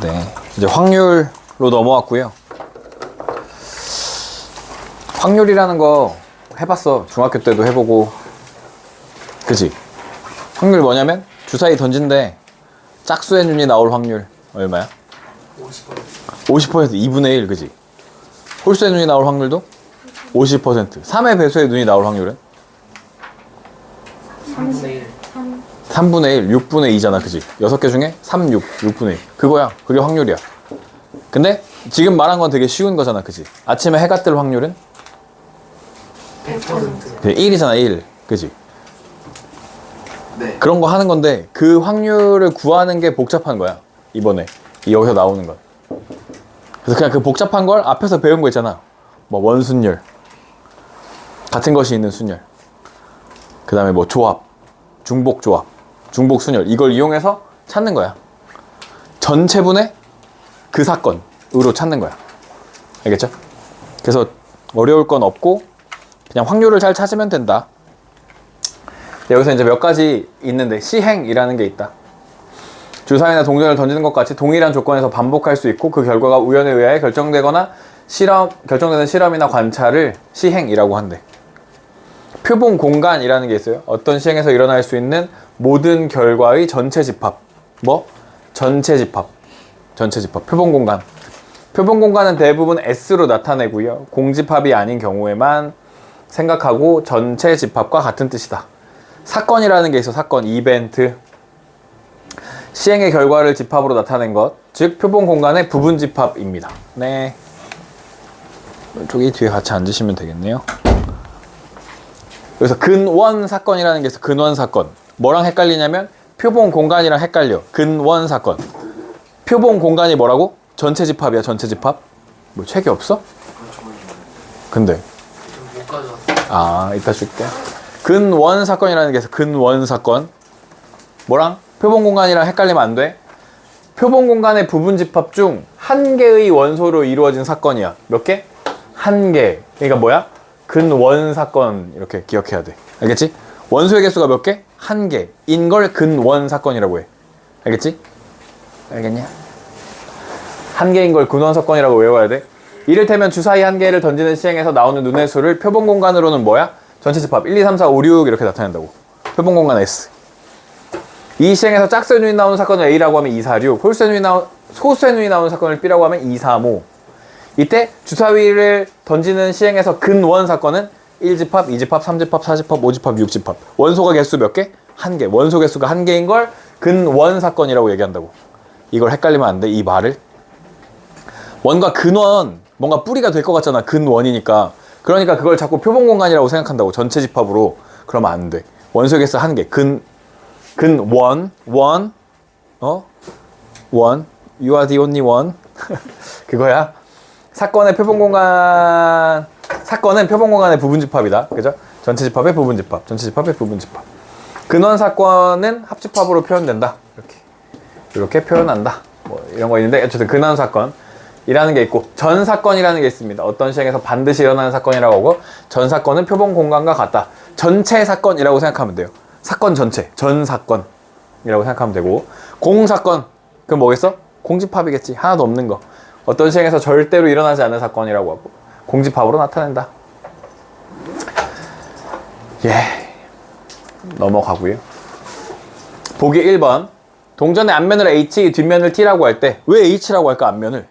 네, 이제 확률로 넘어왔고요. 확률이라는 거 해봤어. 중학교 때도 해보고. 그치? 확률 뭐냐면 주사위 던진데 짝수의 눈이 나올 확률 얼마야? 50%. 2분의 1, 그치? 홀수의 눈이 나올 확률도 50%. 3의 배수의 눈이 나올 확률은? 3분의 1. 3분의 1, 6분의 2잖아, 그치? 6개 중에 3, 6분의 1. 그거야. 그게 확률이야. 근데 지금 말한 건 되게 쉬운 거잖아, 그치? 아침에 해가 뜰 확률은? 100%. 1이잖아, 1. 그치? 네. 그런 거 하는 건데 그 확률을 구하는 게 복잡한 거야, 이번에. 여기서 나오는 건. 그래서 그냥 그 복잡한 걸 앞에서 배운 거 있잖아. 뭐 원순열. 같은 것이 있는 순열. 그 다음에 뭐 조합. 중복 조합. 중복 순열. 이걸 이용해서 찾는 거야. 전체분의 그 사건으로 찾는 거야. 알겠죠? 그래서 어려울 건 없고 그냥 확률을 잘 찾으면 된다. 여기서 이제 몇 가지 있는데 시행이라는 게 있다. 주사위나 동전을 던지는 것 같이 동일한 조건에서 반복할 수 있고 그 결과가 우연에 의하여 결정되는 실험이나 관찰을 시행이라고 한대. 표본 공간이라는 게 있어요. 어떤 시행에서 일어날 수 있는 모든 결과의 전체 집합. 뭐? 전체 집합. 표본 공간. 표본 공간은 대부분 S로 나타내고요. 공집합이 아닌 경우에만 생각하고 전체 집합과 같은 뜻이다. 사건이라는 게 있어. 사건, 이벤트. 시행의 결과를 집합으로 나타낸 것, 즉 표본 공간의 부분 집합입니다. 네. 이쪽이 뒤에 같이 앉으시면 되겠네요. 그래서 근원 사건이라는 게 있어. 근원 사건. 뭐랑 헷갈리냐면 표본 공간이랑 헷갈려. 근원 사건. 표본 공간이 뭐라고? 전체 집합이야. 전체 집합. 뭐 책이 없어? 근데 못 가져왔어. 아, 이따 줄게. 근원 사건이라는 게 있어. 근원 사건. 뭐랑? 표본 공간이랑 헷갈리면 안 돼. 표본 공간의 부분 집합 중 한 개의 원소로 이루어진 사건이야. 몇 개? 한 개. 그러니까 뭐야? 근원 사건 이렇게 기억해야 돼. 알겠지? 원소의 개수가 몇 개? 한 개인 걸 근원 사건이라고 해. 알겠지? 알겠냐? 한 개인 걸 근원 사건이라고 외워야 돼. 이를테면 주사위 한 개를 던지는 시행에서 나오는 눈의 수를 표본 공간으로는 뭐야? 전체 집합 1, 2, 3, 4, 5, 6 이렇게 나타낸다고. 표본 공간 S. 이 시행에서 짝수의 눈이 나오는 사건을 A라고 하면 2, 4, 6, 소수의 눈이 나오는 사건을 B라고 하면 2, 3, 5. 이때 주사위를 던지는 시행에서 근원 사건은 1집합, 2집합, 3집합, 4집합, 5집합, 6집합. 원소가 개수 몇 개? 한 개. 원소 개수가 한 개인 걸 근원 사건이라고 얘기한다고. 이걸 헷갈리면 안 돼, 이 말을. 원과 근원, 뭔가 뿌리가 될 것 같잖아. 근원이니까. 그러니까 그걸 자꾸 표본 공간이라고 생각한다고. 전체 집합으로. 그러면 안 돼. 원소 개수 한 개. 근원, 원, you are the only one. 그거야. 사건은 표본 공간의 부분 집합이다. 그죠? 전체 집합의 부분 집합. 전체 집합의 부분 집합. 근원 사건은 합집합으로 표현된다. 이렇게 표현한다. 뭐 이런 거 있는데 어쨌든 근원 사건이라는 게 있고 전 사건이라는 게 있습니다. 어떤 시행에서 반드시 일어나는 사건이라고 하고 전 사건은 표본 공간과 같다. 전체 사건이라고 생각하면 돼요. 사건 전체, 전 사건이라고 생각하면 되고 공 사건, 그럼 뭐겠어? 공집합이겠지. 하나도 없는 거. 어떤 시행에서 절대로 일어나지 않는 사건이라고 하고 공집합으로 나타낸다. 넘어가고요. 보기 1번. 동전의 앞면을 H, 뒷면을 T라고 할 때 왜 H라고 할까? 앞면을.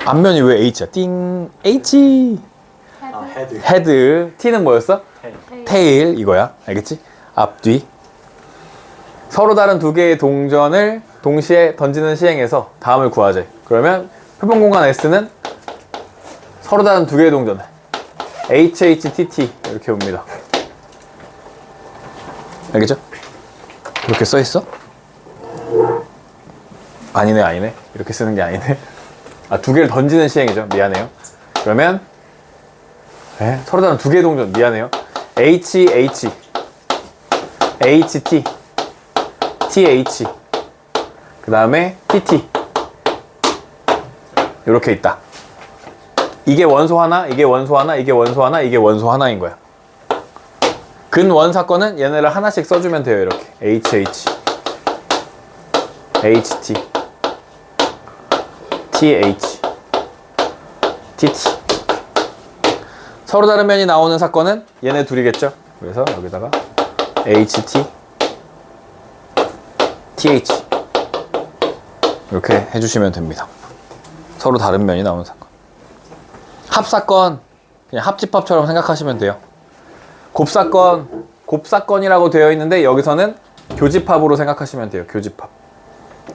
앞면이 왜 H야? 띵. H. 헤드. T는 뭐였어? 테일. 이거야. 알겠지? 앞뒤. 서로 다른 두 개의 동전을 동시에 던지는 시행에서 다음을 구하재. 그러면 표본 공간 S는 서로 다른 두 개의 동전 HHTT 이렇게 옵니다. 알겠죠? 그렇게 써있어? 아니네. 이렇게 쓰는 게 아니네. 두 개를 던지는 시행이죠. 미안해요. 그러면 서로 다른 두 개의 동전. 미안해요. HH HT TH 그 다음에 TT 이렇게 있다. 이게 원소 하나, 이게 원소 하나, 이게 원소 하나, 이게 원소 하나인 거야. 근원 사건은 얘네를 하나씩 써주면 돼요. 이렇게 HH HT, TH, TT. 서로 다른 면이 나오는 사건은 얘네 둘이겠죠? 그래서 여기다가 HT, TH 이렇게 해주시면 됩니다. 서로 다른 면이 나오는 사건. 합사건, 그냥 합집합처럼 생각하시면 돼요. 곱사건, 곱사건이라고 되어 있는데 여기서는 교집합으로 생각하시면 돼요. 교집합.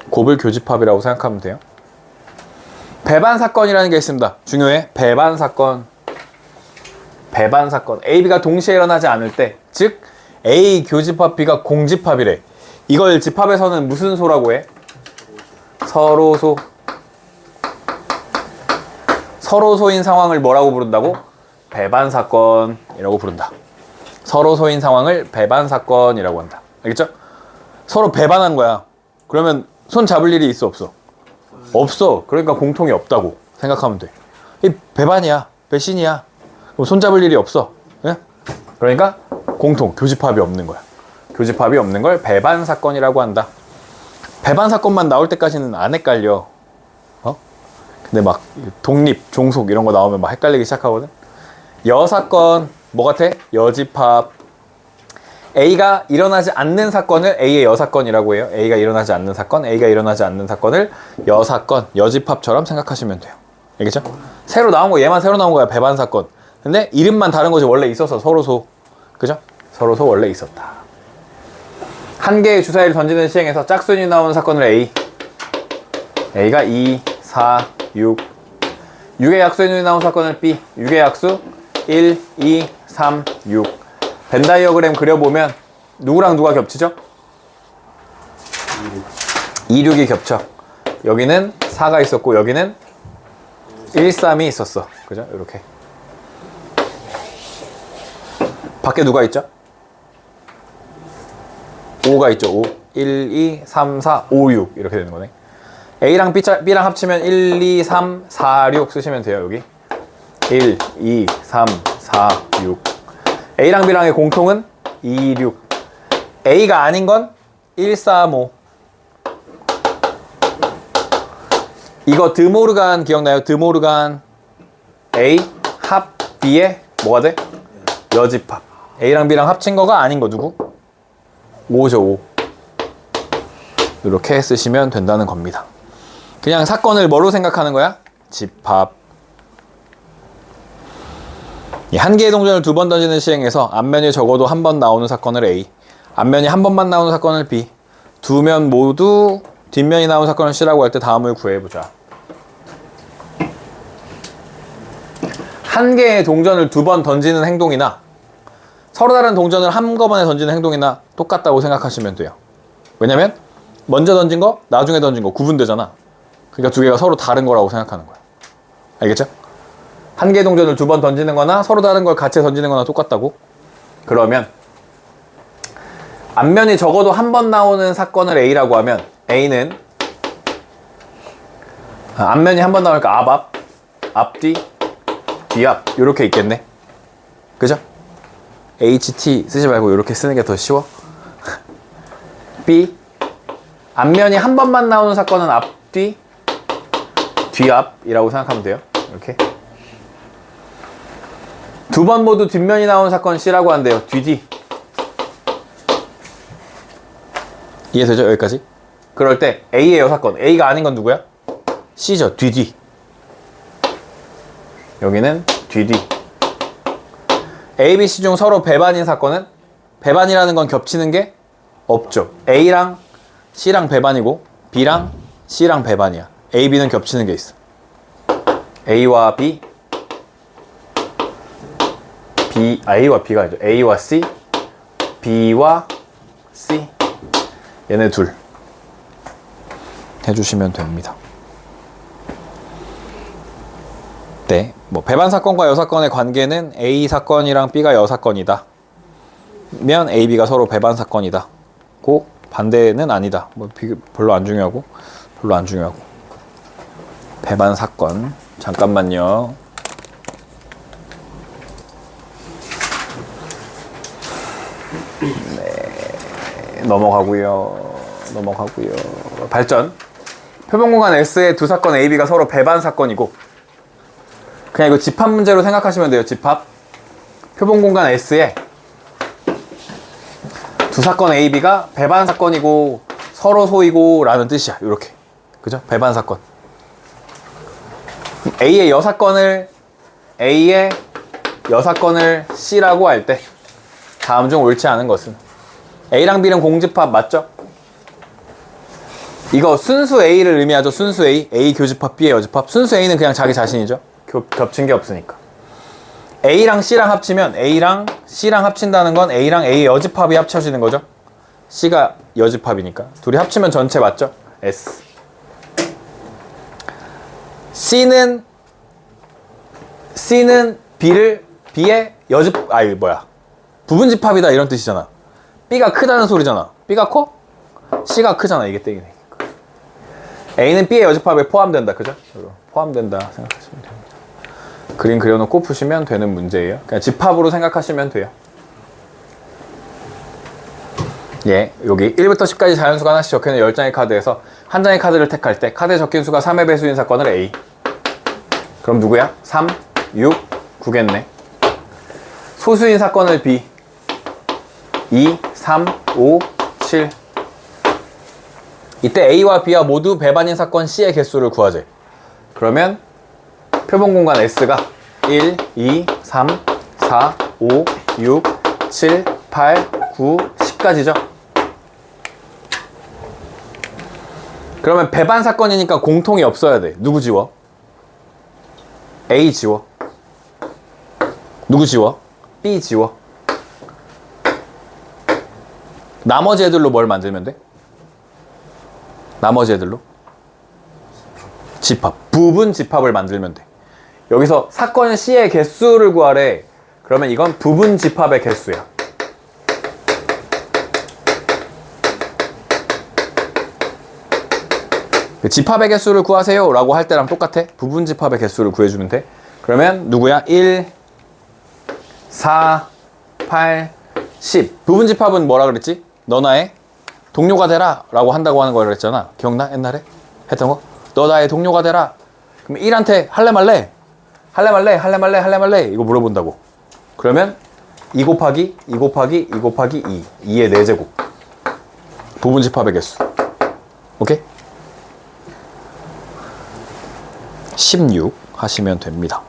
곱을 교집합이라고 생각하면 돼요. 배반사건이라는 게 있습니다. 중요해. 배반사건. 배반사건. A, B가 동시에 일어나지 않을 때, 즉 A 교집합 B가 공집합이래. 이걸 집합에서는 무슨 소라고 해? 서로소. 서로소인 상황을 뭐라고 부른다고? 배반사건이라고 부른다. 서로소인 상황을 배반사건이라고 한다. 알겠죠? 서로 배반한 거야. 그러면 손 잡을 일이 있어 없어? 없어. 그러니까 공통이 없다고 생각하면 돼. 이 배반이야. 배신이야. 그럼 손 잡을 일이 없어. 예? 그러니까 공통, 교집합이 없는 거야. 교집합이 없는 걸 배반사건이라고 한다. 배반사건만 나올 때까지는 안 헷갈려. 근데 막 독립, 종속 이런 거 나오면 막 헷갈리기 시작하거든. 여사건, 뭐 같아? 여집합. A가 일어나지 않는 사건을 A의 여사건이라고 해요. A가 일어나지 않는 사건, A가 일어나지 않는 사건을 여사건, 여집합처럼 생각하시면 돼요. 알겠죠? 새로 나온 거, 얘만 새로 나온 거야. 배반사건. 근데 이름만 다른 거지. 원래 있었어. 서로소. 그죠? 서로소 원래 있었다. 한 개의 주사위를 던지는 시행에서 짝수인이 나오는 사건을 A. A가 2, 4, 6. 6의 약수인이 나오는 사건을 B. 6의 약수 1, 2, 3, 6. 벤 다이어그램 그려보면 누구랑 누가 겹치죠? 2, 6이 겹쳐. 여기는 4가 있었고 여기는 1, 3이 있었어. 그죠? 이렇게. 밖에 누가 있죠? 5가 있죠. 5. 1, 2, 3, 4, 5, 6 이렇게 되는 거네. A랑 B랑 합치면 1, 2, 3, 4, 6 쓰시면 돼요. 여기 1, 2, 3, 4, 6. A랑 B랑의 공통은 2, 6. A가 아닌 건 1, 3, 5. 이거 드모르간 기억나요? 드모르간. A 합 B에 뭐가 돼? 여집합. A랑 B랑 합친 거가 아닌 거 누구? 5죠. 5. 이렇게 쓰시면 된다는 겁니다. 그냥 사건을 뭐로 생각하는 거야? 집합. 한 개의 동전을 두 번 던지는 시행에서 앞면이 적어도 한 번 나오는 사건을 A, 앞면이 한 번만 나오는 사건을 B, 두 면 모두 뒷면이 나오는 사건을 C라고 할 때 다음을 구해보자. 한 개의 동전을 두 번 던지는 행동이나 서로 다른 동전을 한꺼번에 던지는 행동이나 똑같다고 생각하시면 돼요. 왜냐면 먼저 던진 거, 나중에 던진 거 구분되잖아. 그러니까 두 개가 서로 다른 거라고 생각하는 거야. 알겠죠? 한 개의 동전을 두 번 던지는 거나 서로 다른 걸 같이 던지는 거나 똑같다고? 그러면 앞면이 적어도 한 번 나오는 사건을 A라고 하면 A는 앞면이 한 번 나오니까 앞, 앞뒤, 뒤앞 이렇게 있겠네. 그죠? HT 쓰지 말고 이렇게 쓰는 게 더 쉬워. B 앞면이 한 번만 나오는 사건은 앞뒤, 뒤앞이라고 생각하면 돼요. 이렇게 두 번 모두 뒷면이 나오는 사건 C라고 한대요. 뒤뒤. 이해되죠? 여기까지? 그럴 때 A의 여사건, A가 아닌 건 누구야? C죠. 뒤뒤. 여기는 뒤뒤. A, B, C 중 서로 배반인 사건은 배반이라는 건 겹치는 게 없죠. A랑 C랑 배반이고 B랑 C랑 배반이야. A, B는 겹치는 게 있어. A와 B, A와 B가 아니죠. A와 C, B와 C. 얘네 둘 해주시면 됩니다. 네, 뭐 배반 사건과 여사건의 관계는 A 사건이랑 B가 여사건이다 면 A, B가 서로 배반 사건이다 고 반대는 아니다. 뭐 별로 안 중요하고 배반 사건. 잠깐만요. 네, 넘어가고요. 발전. 표본공간 S의 두 사건 A, B가 서로 배반 사건이고, 그냥 이거 집합 문제로 생각하시면 돼요. 집합. 표본공간 S에 두 사건 A, B가 배반 사건이고 서로 소이고 라는 뜻이야. 이렇게. 그죠? 배반 사건. A의 여사건을 C라고 할 때 다음 중 옳지 않은 것은, A랑 B는 공집합 맞죠? 이거 순수 A를 의미하죠. 순수 A 교집합, B의 여집합. 순수 A는 그냥 자기 자신이죠. 겹친 게 없으니까. A랑 C랑 합치면, A랑 C랑 합친다는 건 A랑 A의 여집합이 합쳐지는 거죠. C가 여집합이니까. 둘이 합치면 전체 맞죠? S. C는 B의 부분집합이다 이런 뜻이잖아. B가 크다는 소리잖아. B가 커? C가 크잖아. 이게 땡이네. A는 B의 여집합에 포함된다. 그죠? 포함된다 생각하시면 됩니다. 그림 그려놓고 푸시면 되는 문제예요. 그냥 집합으로 생각하시면 돼요. 예, 여기 1부터 10까지 자연수가 하나씩 적혀있는 10장의 카드에서 한 장의 카드를 택할 때 카드에 적힌 수가 3의 배수인 사건을 A. 그럼 누구야? 3, 6, 9겠네. 소수인 사건을 B. 2, 3, 5, 7. 이때 A와 B와 모두 배반인 사건 C의 개수를 구하재. 그러면 표본공간 S가 1, 2, 3, 4, 5, 6, 7, 8, 9, 10까지죠. 그러면 배반 사건이니까 공통이 없어야 돼. 누구 지워? A 지워. 누구 지워? B 지워. 나머지 애들로 뭘 만들면 돼? 나머지 애들로? 집합. 부분 집합을 만들면 돼. 여기서 사건 C의 개수를 구하래. 그러면 이건 부분 집합의 개수야. 집합의 개수를 구하세요 라고 할 때랑 똑같아. 부분 집합의 개수를 구해주면 돼. 그러면 누구야? 1, 4, 8, 10. 부분 집합은 뭐라 그랬지? 너 나의 동료가 되라 라고 한다고 하는 걸 그랬잖아. 기억나? 옛날에 했던 거? 너 나의 동료가 되라. 그럼 1한테 할래 말래? 할래 말래? 할래 말래? 할래 말래? 이거 물어본다고. 그러면 2 곱하기 2 곱하기 2 곱하기 2. 2의 4제곱. 부분 집합의 개수. 오케이? 16 하시면 됩니다.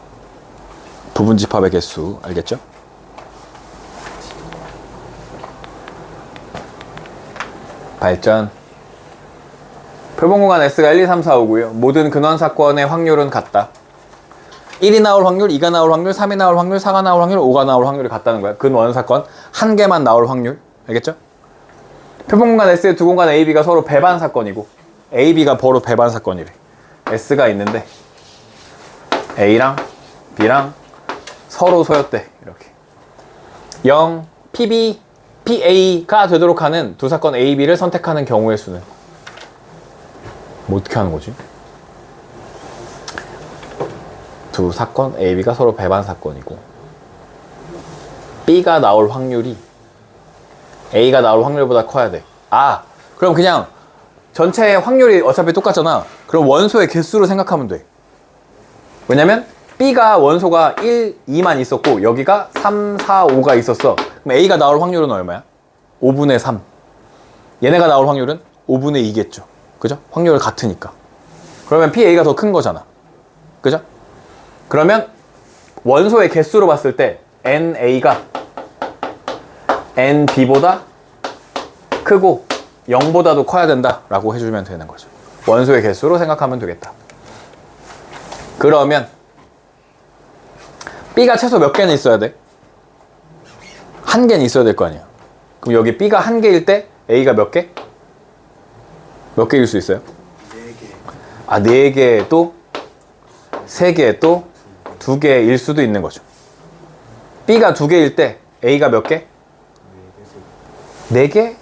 부분 집합의 개수 알겠죠? 발전. 표본공간 S가 1, 2, 3, 4, 5고요. 모든 근원 사건의 확률은 같다. 1이 나올 확률, 2가 나올 확률, 3이 나올 확률, 4가 나올 확률, 5가 나올 확률이 같다는 거야. 근원 사건 한 개만 나올 확률. 알겠죠? 표본공간 S의 두 공간 A, B가 서로 배반 사건이고 A, B가 서로 배반 사건이래. S가 있는데 A랑 B랑 서로 소였대. 이렇게 0, PB, PA가 되도록 하는 두 사건 A, B를 선택하는 경우의 수는 뭐 어떻게 하는 거지? 두 사건 A, B가 서로 배반 사건이고 B가 나올 확률이 A가 나올 확률보다 커야 돼. 아, 그럼 그냥 전체의 확률이 어차피 똑같잖아. 그럼 원소의 개수로 생각하면 돼. 왜냐면 B가 원소가 1, 2만 있었고 여기가 3, 4, 5가 있었어. 그럼 A가 나올 확률은 얼마야? 5분의 3. 얘네가 나올 확률은 5분의 2겠죠. 그죠? 확률이 같으니까. 그러면 PA가 더 큰 거잖아. 그죠? 그러면 원소의 개수로 봤을 때 NA가 NB보다 크고 0보다도 커야 된다라고 해주면 되는 거죠. 원소의 개수로 생각하면 되겠다. 그러면 B가 최소 몇 개는 있어야 돼? 한 개는 있어야 될 거 아니야. 그럼 여기 B가 한 개일 때 A가 몇 개? 몇 개일 수 있어요? 4개. 아, 4개 또 3개 또 2개일 수도 있는 거죠. B가 2개일 때 A가 몇 개? 4개?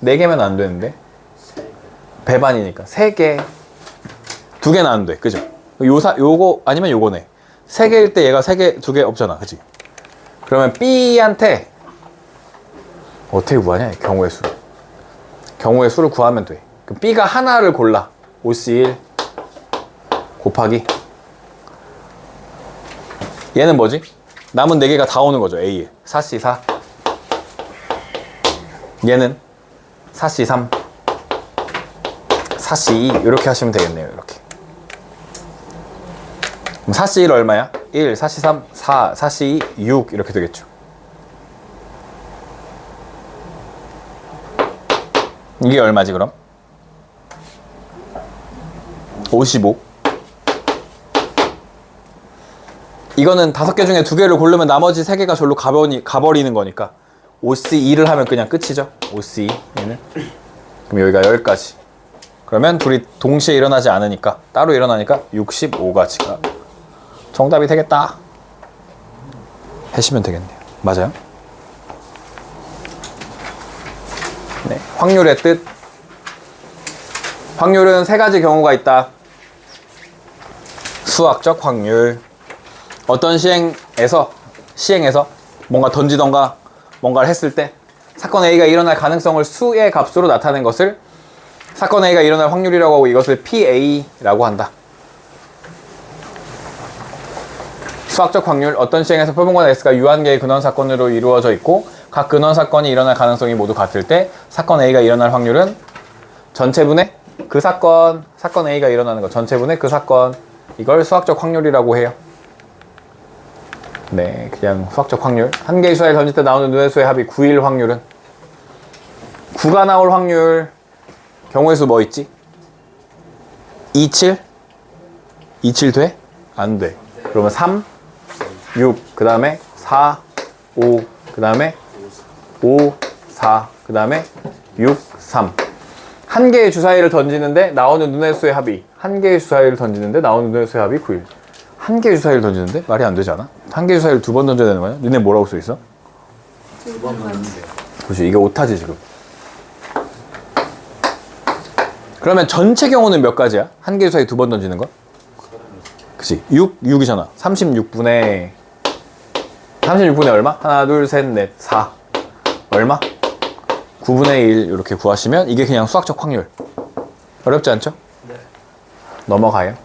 4개면 안 되는데 배반이니까 3개 2개는 안 돼. 그죠? 요거 아니면 요거네. 3개일 때 얘가 3개, 2개 없잖아. 그치? 그러면 B한테 어떻게 구하냐? 경우의 수를 구하면 돼. 그럼 B가 하나를 골라. OC1 곱하기 얘는 뭐지? 남은 4개가 다 오는 거죠. A에 4C4 얘는 4C3 4C2 이렇게 하시면 되겠네요. 이렇게. 그럼 4C1 얼마야? 1, 4C3, 4, 4C2, 6 이렇게 되겠죠. 이게 얼마지 그럼? 55. 이거는 5개 중에 2개를 고르면 나머지 3개가 절로 가버리는 거니까 OC2를 하면 그냥 끝이죠. OC2 얘는. 그럼 여기가 10가지. 그러면 둘이 동시에 일어나지 않으니까 따로 일어나니까 65가지가 정답이 되겠다 하시면 되겠네요. 맞아요? 네, 확률의 뜻. 확률은 3가지 경우가 있다. 수학적 확률. 어떤 시행에서 뭔가 던지던가 뭔가를 했을 때 사건 A가 일어날 가능성을 수의 값으로 나타낸 것을 사건 A가 일어날 확률이라고 하고 이것을 PA라고 한다. 수학적 확률. 어떤 시행에서 표본과 S가 유한계의 근원 사건으로 이루어져 있고 각 근원 사건이 일어날 가능성이 모두 같을 때 사건 A가 일어날 확률은 전체분의 그 사건 A가 일어나는 것 전체분의 그 사건, 이걸 수학적 확률이라고 해요. 네, 그냥 수학적 확률. 한 개의 수화를 던질 때 나오는 눈의 수의 합이 9일 확률은 9가 나올 확률. 경우의 수 뭐 있지? 27? 27 돼? 안 돼. 그러면 3, 6, 그 다음에 4, 5, 그 다음에 5, 4, 그 다음에 6, 3. 한 개의 주사위를 던지는데 나오는 눈의 수의 합이 한 개의 주사위를 던지는데 나오는 눈의 수의 합이 9일. 한 개의 주사위를 던지는데? 말이 안 되지 않아? 한 개의 주사위를 2번 던져야 되는 거야? 니네 뭐라고 써 있어? 2번 던지세요. 그렇지, 이게 오타지 지금. 그러면 전체 경우는 몇 가지야? 한 개의 주사위 2번 던지는 거? 그치, 6이잖아. 36분의 얼마? 하나, 둘, 셋, 넷, 4. 얼마? 9분의 1 이렇게 구하시면 이게 그냥 수학적 확률. 어렵지 않죠? 네. 넘어가요.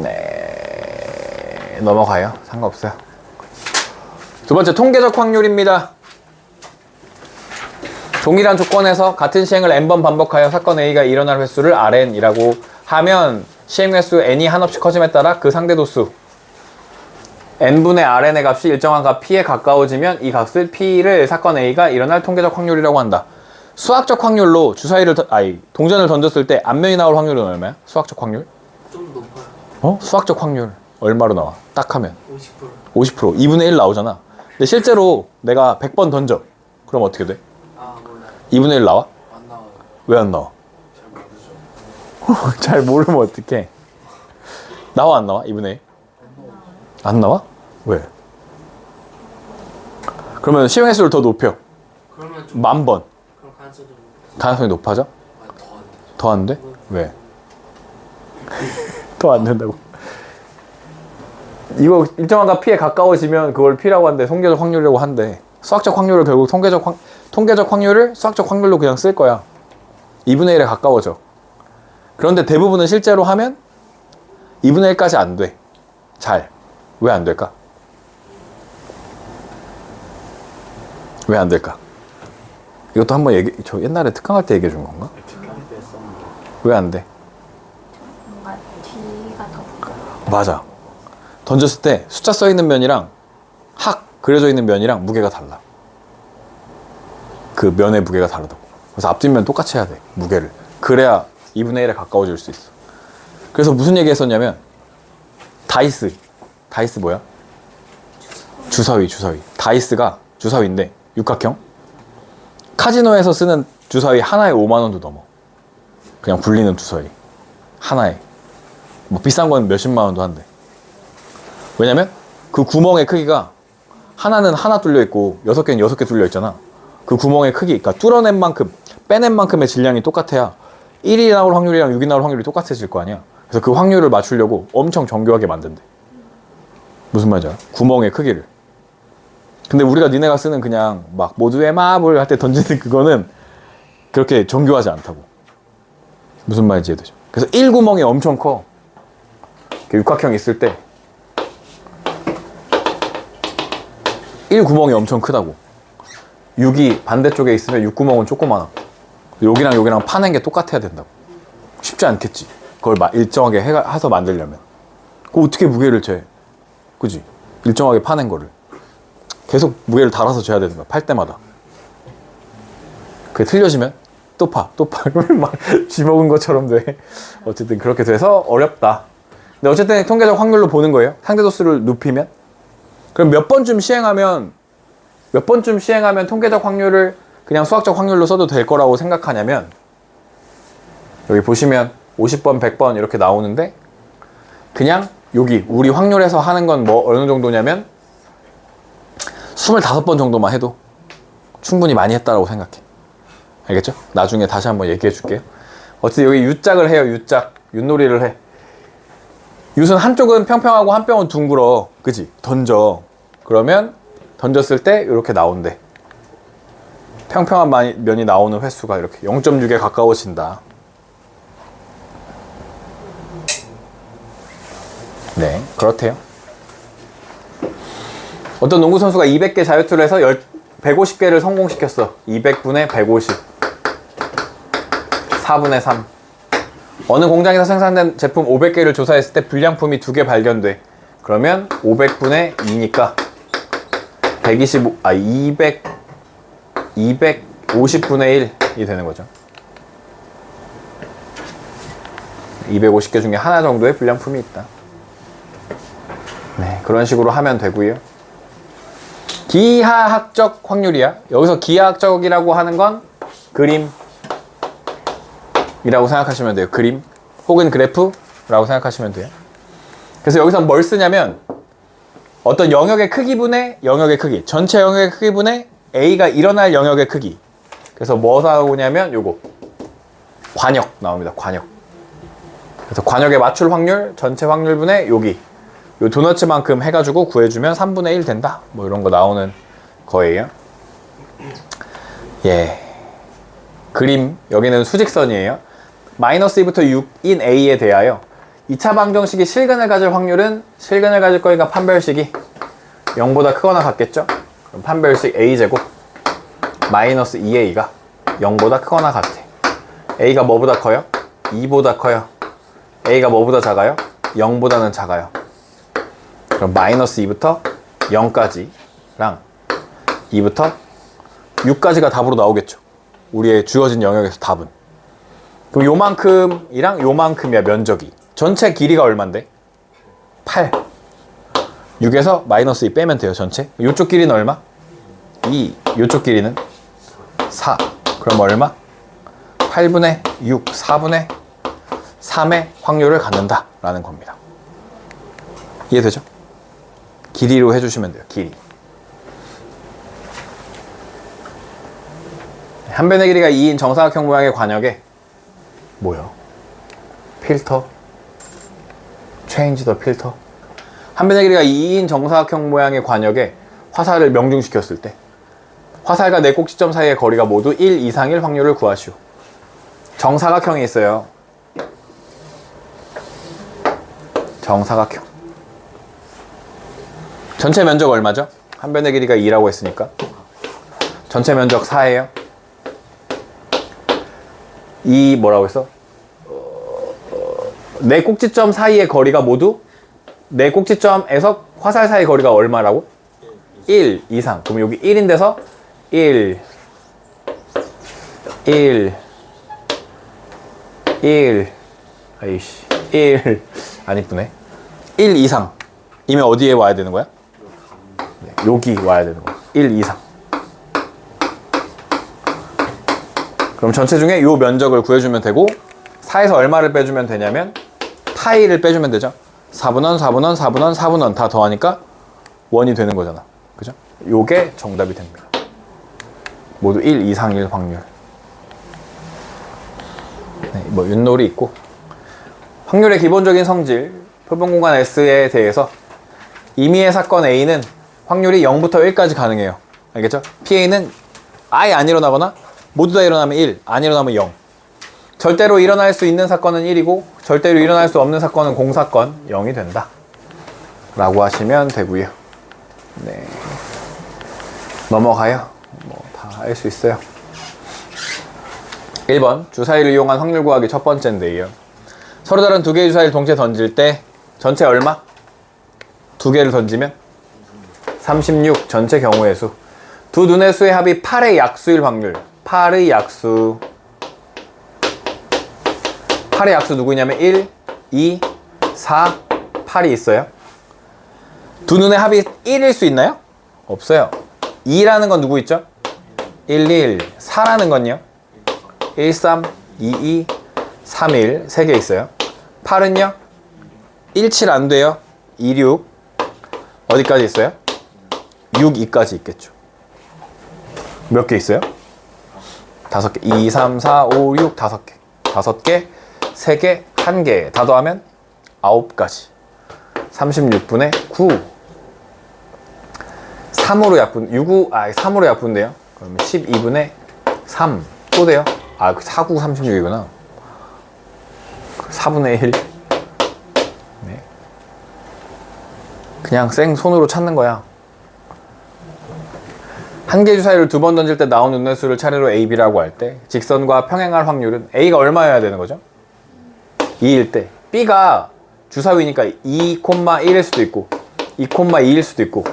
네, 넘어가요. 상관없어요. 두 번째, 통계적 확률입니다. 동일한 조건에서 같은 시행을 n번 반복하여 사건 A가 일어날 횟수를 Rn이라고 하면 시행 횟수 n이 한없이 커짐에 따라 그 상대 도수 n분의 Rn의 값이 일정한 값 P에 가까워지면 이 값을 P를 사건 A가 일어날 통계적 확률이라고 한다. 수학적 확률로 동전을 던졌을 때 앞면이 나올 확률은 얼마야? 수학적 확률? 좀 높아요. 수학적 확률 얼마로 나와? 딱 하면 50%. 50%, 2분의 1 나오잖아. 근데 실제로 내가 100번 던져. 그럼 어떻게 돼? 아, 몰라요. 2분의 1 나와? 안 나와요. 왜 안 나와? 잘 모르죠. 잘 모르면 어떡해. 나와 안 나와? 2분의 1? 안 나와? 왜? 그러면 시행 횟수를 더 높여. 그러면 좀 10,000번. 그럼 가능성이 좀 가능성이 높아져? 더 안 돼. 더 안 돼? 왜? 더 안 된다고. 이거 일정한 값 P에 가까워지면 그걸 P라고 한대. 통계적 확률이라고 한대. 수학적 확률을 결국 통계적 확률을 수학적 확률로 그냥 쓸 거야. 2분의 1에 가까워져. 그런데 대부분은 실제로 하면 2분의 1까지 안 돼. 잘. 왜 안 될까? 왜 안 될까? 이것도 한번 저 옛날에 특강할 때 얘기해 준 건가? 왜 안 돼? 뭔가 뒤가 더 맞아. 던졌을 때 숫자 써 있는 면이랑 그려져 있는 면이랑 무게가 달라. 그 면의 무게가 다르다고. 그래서 앞뒷면 똑같이 해야 돼. 무게를. 그래야 2분의 1에 가까워질 수 있어. 그래서 무슨 얘기 했었냐면 다이스 뭐야? 주사위. 다이스가 주사위인데 육각형. 카지노에서 쓰는 주사위 하나에 5만 원도 넘어. 그냥 굴리는 주사위 하나에. 뭐 비싼 건 몇십만 원도 한대. 왜냐면 그 구멍의 크기가 하나는 하나 뚫려 있고 6개는 6개 뚫려 있잖아. 그 구멍의 크기, 그러니까 뚫어낸 만큼, 빼낸 만큼의 질량이 똑같아야 1이 나올 확률이랑 6이 나올 확률이 똑같아질 거 아니야. 그래서 그 확률을 맞추려고 엄청 정교하게 만든대. 무슨 말인지 알아? 구멍의 크기를. 근데 우리가 니네가 쓰는 그냥 막 모두의 마블 할 때 던지는 그거는 그렇게 정교하지 않다고. 무슨 말인지 이해되죠? 그래서 1구멍이 엄청 커. 육각형 있을 때 1구멍이 엄청 크다고. 6이 반대쪽에 있으면 6구멍은 조그마하고 여기랑 여기랑 파낸 게 똑같아야 된다고. 쉽지 않겠지. 그걸 일정하게 해서 만들려면. 그거 어떻게 무게를 재? 그지? 일정하게 파낸 거를 계속 무게를 달아서 재야 되는 거야. 팔 때마다. 그게 틀려지면 또 파. 막 쥐먹은 것처럼 돼. 어쨌든 그렇게 돼서 어렵다. 근데 어쨌든 통계적 확률로 보는 거예요. 상대도수를 눕히면. 그럼 몇 번쯤 시행하면 통계적 확률을 그냥 수학적 확률로 써도 될 거라고 생각하냐면, 여기 보시면 50번, 100번 이렇게 나오는데, 그냥 여기 우리 확률에서 하는 건 뭐 어느 정도냐면 25번 정도만 해도 충분히 많이 했다라고 생각해. 알겠죠? 나중에 다시 한번 얘기해 줄게요. 어쨌든 여기 U짝을 해요. U짝. 윷놀이를 해. 윷은 한쪽은 평평하고 한쪽은 둥글어. 그지? 던져. 그러면 던졌을 때 이렇게 나온대. 평평한 면이 나오는 횟수가 이렇게 0.6에 가까워진다. 네, 그렇대요. 어떤 농구 선수가 200개 자유투를 해서 150개를 성공시켰어. 200분의 150. 4분의 3. 어느 공장에서 생산된 제품 500개를 조사했을 때 불량품이 2개 발견돼. 그러면 500분의 2니까 250분의 1이 되는 거죠. 250개 중에 하나 정도의 불량품이 있다. 네, 그런 식으로 하면 되고요. 기하학적 확률이야. 여기서 기하학적이라고 하는 건 그림이라고 생각하시면 돼요. 그림 혹은 그래프라고 생각하시면 돼요. 그래서 여기서 뭘 쓰냐면 어떤 영역의 크기분의 영역의 크기, 전체 영역의 크기분의 A가 일어날 영역의 크기. 그래서 뭐 나오냐면 요거 관역 나옵니다. 관역. 그래서 관역의 맞출 확률, 전체 확률분의 여기 요 도너츠만큼 해가지고 구해주면 3분의 1 된다. 뭐 이런 거 나오는 거예요. 예. 그림, 여기는 수직선이에요. 마이너스 2부터 6인 A에 대하여 2차 방정식이 실근을 가질 확률은 실근을 가질 거니까 판별식이 0보다 크거나 같겠죠? 그럼 판별식 A제곱 마이너스 2A가 0보다 크거나 같아. A가 뭐보다 커요? 2보다 커요. A가 뭐보다 작아요? 0보다는 작아요. 그럼 마이너스 2부터 0까지랑 2부터 6까지가 답으로 나오겠죠. 우리의 주어진 영역에서 답은. 그럼 요만큼이랑 요만큼이야, 면적이. 전체 길이가 얼만데? 8. 6에서 마이너스 2 빼면 돼요, 전체. 요쪽 길이는 얼마? 2. 요쪽 길이는 4. 그럼 얼마? 8분의 6, 4분의 3의 확률을 갖는다 라는 겁니다. 이해되죠? 길이로 해주시면 돼요. 길이. 한 변의 길이가 2인 정사각형 모양의 관역에 뭐요? 필터? 체인지 더 필터? 한 변의 길이가 2인 정사각형 모양의 관역에 화살을 명중시켰을 때 화살과 네 꼭지점 사이의 거리가 모두 1 이상일 확률을 구하시오. 정사각형이 있어요. 정사각형. 전체 면적 얼마죠? 한 변의 길이가 2라고 했으니까 전체 면적 4예요. 이 뭐라고 했어? 네 꼭지점 사이의 거리가 모두 네 꼭지점에서 화살 사이 거리가 얼마라고? 1 이상. 그럼 여기 1인데서 1 아이씨 1 안 이쁘네. 1 이상 이면 어디에 와야 되는 거야? 네, 여기 와야 되는 거야. 1 이상. 그럼 전체 중에 이 면적을 구해주면 되고 4에서 얼마를 빼주면 되냐면 파이를 빼주면 되죠. 4분원, 4분원, 4분원, 4분원 다 더하니까 1이 되는 거잖아. 그죠? 요게 정답이 됩니다. 모두 1 이상일 확률. 네, 뭐 윷놀이 있고 확률의 기본적인 성질 표본공간 S에 대해서 임의의 사건 A는 확률이 0부터 1까지 가능해요. 알겠죠? PA는 아예 안 일어나거나 모두 다 일어나면 1, 안 일어나면 0. 절대로 일어날 수 있는 사건은 1이고 절대로 일어날 수 없는 사건은 공사건 0이 된다 라고 하시면 되고요. 네, 넘어가요. 뭐 다 알 수 있어요. 1번 주사위를 이용한 확률 구하기 첫 번째인데요. 서로 다른 두 개의 주사위를 동시에 던질 때 전체 얼마? 두 개를 던지면 36 전체 경우의 수. 두 눈의 수의 합이 8의 약수일 확률. 8의 약수. 8의 약수 누구냐면 1, 2, 4, 8이 있어요. 두 눈의 합이 1일 수 있나요? 없어요. 2라는 건 누구 있죠? 1, 1. 4라는 건요? 1, 3, 2, 2, 3, 1. 3개 있어요. 8은요? 1, 7 안 돼요. 2, 6. 어디까지 있어요? 6, 2까지 있겠죠. 몇 개 있어요? 5개. 2, 3, 4, 5, 6, 5개. 5개, 3개, 1개. 다 더하면 9가지. 36분의 9. 3으로 약분, 3으로 약분돼요. 그러면 12분의 3. 또 돼요? 4, 9, 36이구나. 4분의 1. 네. 그냥 생 손으로 찾는 거야. 한 개 주사위를 두 번 던질 때 나온 눈의 수를 차례로 A, B라고 할 때 직선과 평행할 확률은 A가 얼마여야 되는 거죠? 2일 때 B가 주사위니까 2,1일 수도 있고 2,2일 수도 있고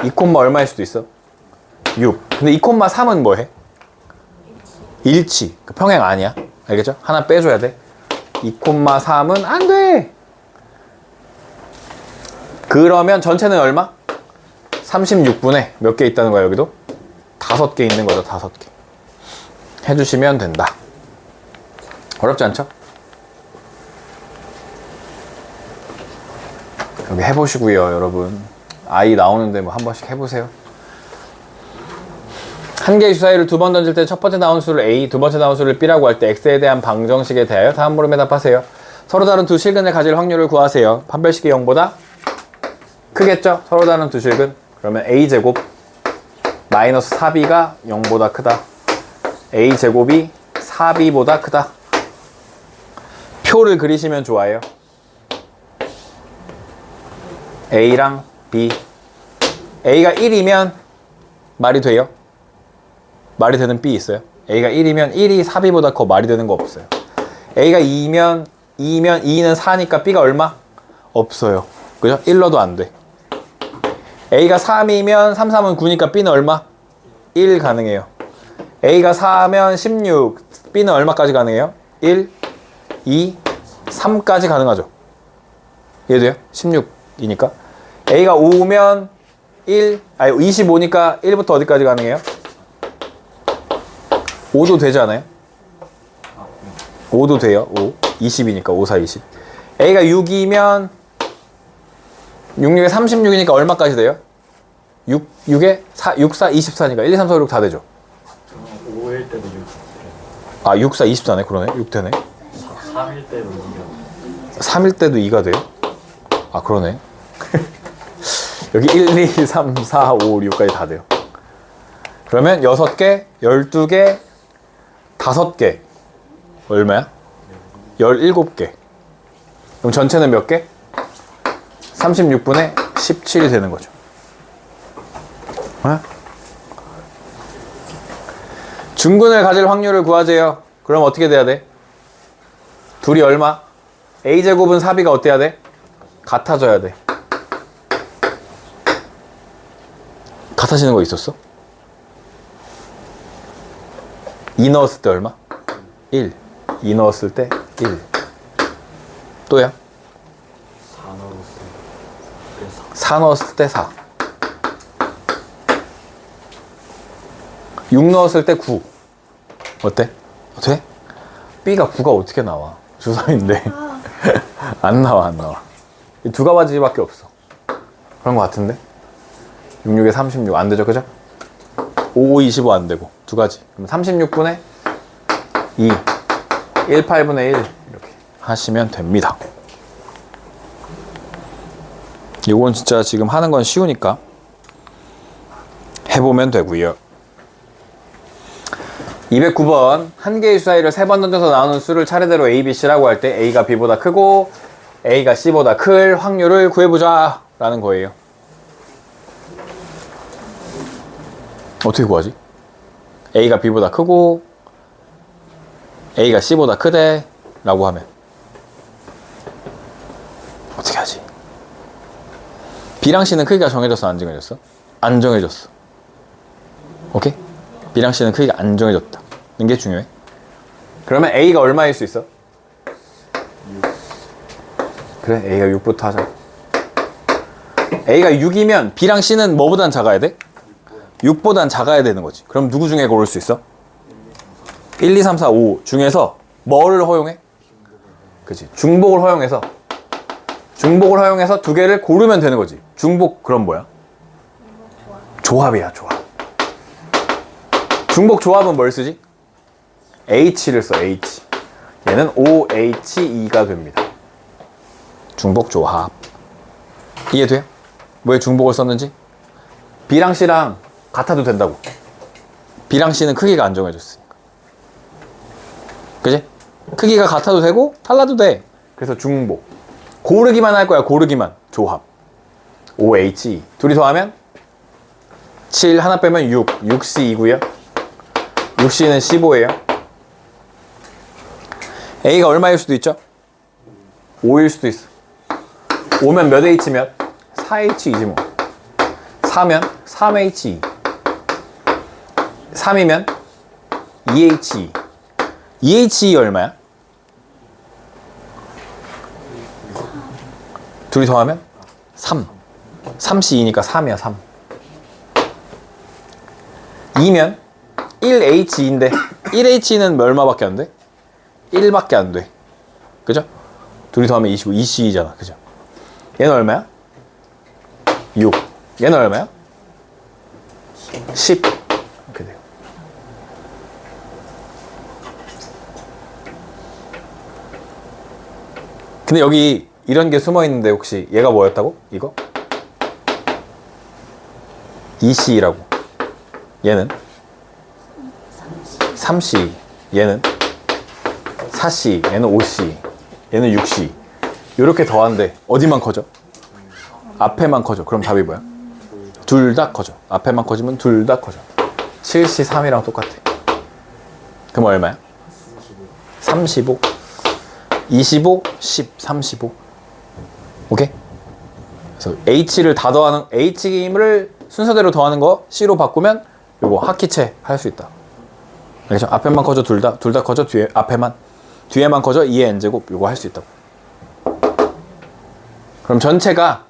2, 얼마일 수도 있어? 6. 근데 2,3은 뭐해? 일치. 평행 아니야. 알겠죠? 하나 빼줘야 돼. 2,3은 안 돼. 그러면 전체는 얼마? 36분에 몇 개 있다는 거야, 여기도? 5개 있는 거죠, 5개. 해주시면 된다. 어렵지 않죠? 여기 해보시고요, 여러분. 아이 나오는데 뭐 한 번씩 해보세요. 한 개의 주사위를 두 번 던질 때 첫 번째 나온 수를 A, 두 번째 나온 수를 B라고 할 때 X에 대한 방정식에 대하여 다음 물음에 답하세요. 서로 다른 두 실근을 가질 확률을 구하세요. 판별식이 0보다 크겠죠? 서로 다른 두 실근. 그러면 A제곱 마이너스 4B가 0보다 크다. A제곱이 4B보다 크다. 표를 그리시면 좋아요. A랑 B. A가 1이면 말이 돼요? 말이 되는 B 있어요? A가 1이면 1이 4B보다 커. 말이 되는 거 없어요. A가 2면 2는 4니까 B가 얼마? 없어요. 그죠? 1러도 안 돼. A가 3이면 3, 3은 9니까 B는 얼마? 1 가능해요. A가 4면 16, B는 얼마까지 가능해요? 1, 2, 3까지 가능하죠. 이해돼요? 16이니까. A가 5면 25니까 1부터 어디까지 가능해요? 5도 되지 않아요? 5도 돼요. 5. 20이니까 5, 4, 20. A가 6이면 6, 6에 36이니까 얼마까지 돼요? 6에 6, 4, 24니까 1, 2, 3, 4, 5, 6 다 되죠. 5일 때도 6. 아, 6, 4, 24네. 그러네. 6 되네. 3일 때도 2가. 3일 때도 2가 돼요? 아, 그러네. 여기 1, 2, 3, 4, 5, 6까지 다 돼요. 그러면 6개, 12개, 5개. 얼마야? 17개. 그럼 전체는 몇 개? 36분의 17이 되는 거죠. 어? 중근을 가질 확률을 구하세요. 그럼 어떻게 돼야 돼? 둘이 얼마? A제곱은 4B가 어때야 돼? 같아져야 돼. 같아지는 거 있었어? 2 넣었을 때 얼마? 1. 2 넣었을 때 1. 또야? 4 넣었을 때 4. 6 넣었을 때 9. 어때? 어때? B가 9가 어떻게 나와? 주사위인데. 안 나와. 이 두 가지밖에 없어. 그런 거 같은데? 6, 6에 36. 안 되죠, 그죠? 5, 5, 25 안 되고. 두 가지. 그럼 36분의 2. 1, 8분의 1. 이렇게 하시면 됩니다. 이건 진짜 지금 하는 건 쉬우니까 해보면 되고요. 209번 한 개의 수 사이를 3번 던져서 나오는 수를 차례대로 A, B, C라고 할 때 A가 B보다 크고 A가 C보다 클 확률을 구해보자 라는 거예요. 어떻게 구하지? A가 B보다 크고 A가 C보다 크대 라고 하면 어떻게 하지? B랑 C는 크기가 정해졌어 안 정해졌어? 안 정해졌어. 오케이? B랑 C는 크기가 안 정해졌다. 이게 중요해. 그러면 A가 얼마일 수 있어? 6. 그래, A가 6부터 하자. A가 6이면 B랑 C는 뭐보단 작아야 돼? 6보단 작아야 되는 거지. 그럼 누구 중에 고를 수 있어? 1, 2, 3, 4, 5 중에서 뭐를 허용해? 그치. 중복을 허용해서 두 개를 고르면 되는 거지. 중복 그럼 뭐야? 조합이야, 조합. 중복 조합은 뭘 쓰지? H를 써, H. 얘는 OHE가 됩니다. 중복 조합. 이해돼요? 왜 중복을 썼는지? B랑 C랑 같아도 된다고. B랑 C는 크기가 안 정해졌으니까. 그지? 크기가 같아도 되고 달라도 돼. 그래서 중복. 고르기만 할 거야, 고르기만. 조합. OHE. 둘이 더하면 7, 하나 빼면 6. 6C2고요. 6C는 15예요. A가 얼마일 수도 있죠? 5일 수도 있어. 5면 몇 H 몇? 4H이지 뭐. 4면 3H2. 3이면 2H2. 2H2 얼마야? 둘이 더하면 3. 3C2니까 3이야, 3. 2면 1H2인데 1H는 얼마밖에 안 돼? 1밖에 안 돼. 그죠? 둘이 더하면 25. 2C이잖아. 그죠? 얘는 얼마야? 6. 얘는 얼마야? 10. 이렇게 돼요. 근데 여기 이런 게 숨어 있는데 혹시 얘가 뭐였다고? 이거? 2C라고. 얘는 3C. 얘는 4C. 얘는 5C. 얘는 6C. 이렇게 더한데 어디만 커져? 앞에만 커져. 그럼 답이 뭐야? 둘 다 커져. 앞에만 커지면 둘 다 커져. 7C 3이랑 똑같아. 그럼 얼마야? 35. 25, 10, 35. 오케이? 그래서 H를 다 더하는, H를 순서대로 더하는 거 C로 바꾸면 요거 하키체 할 수 있다. 알겠죠? 앞에만 커져 둘 다 커져. 뒤에만 커져 2의 n제곱. 요거 할 수 있다고. 그럼 전체가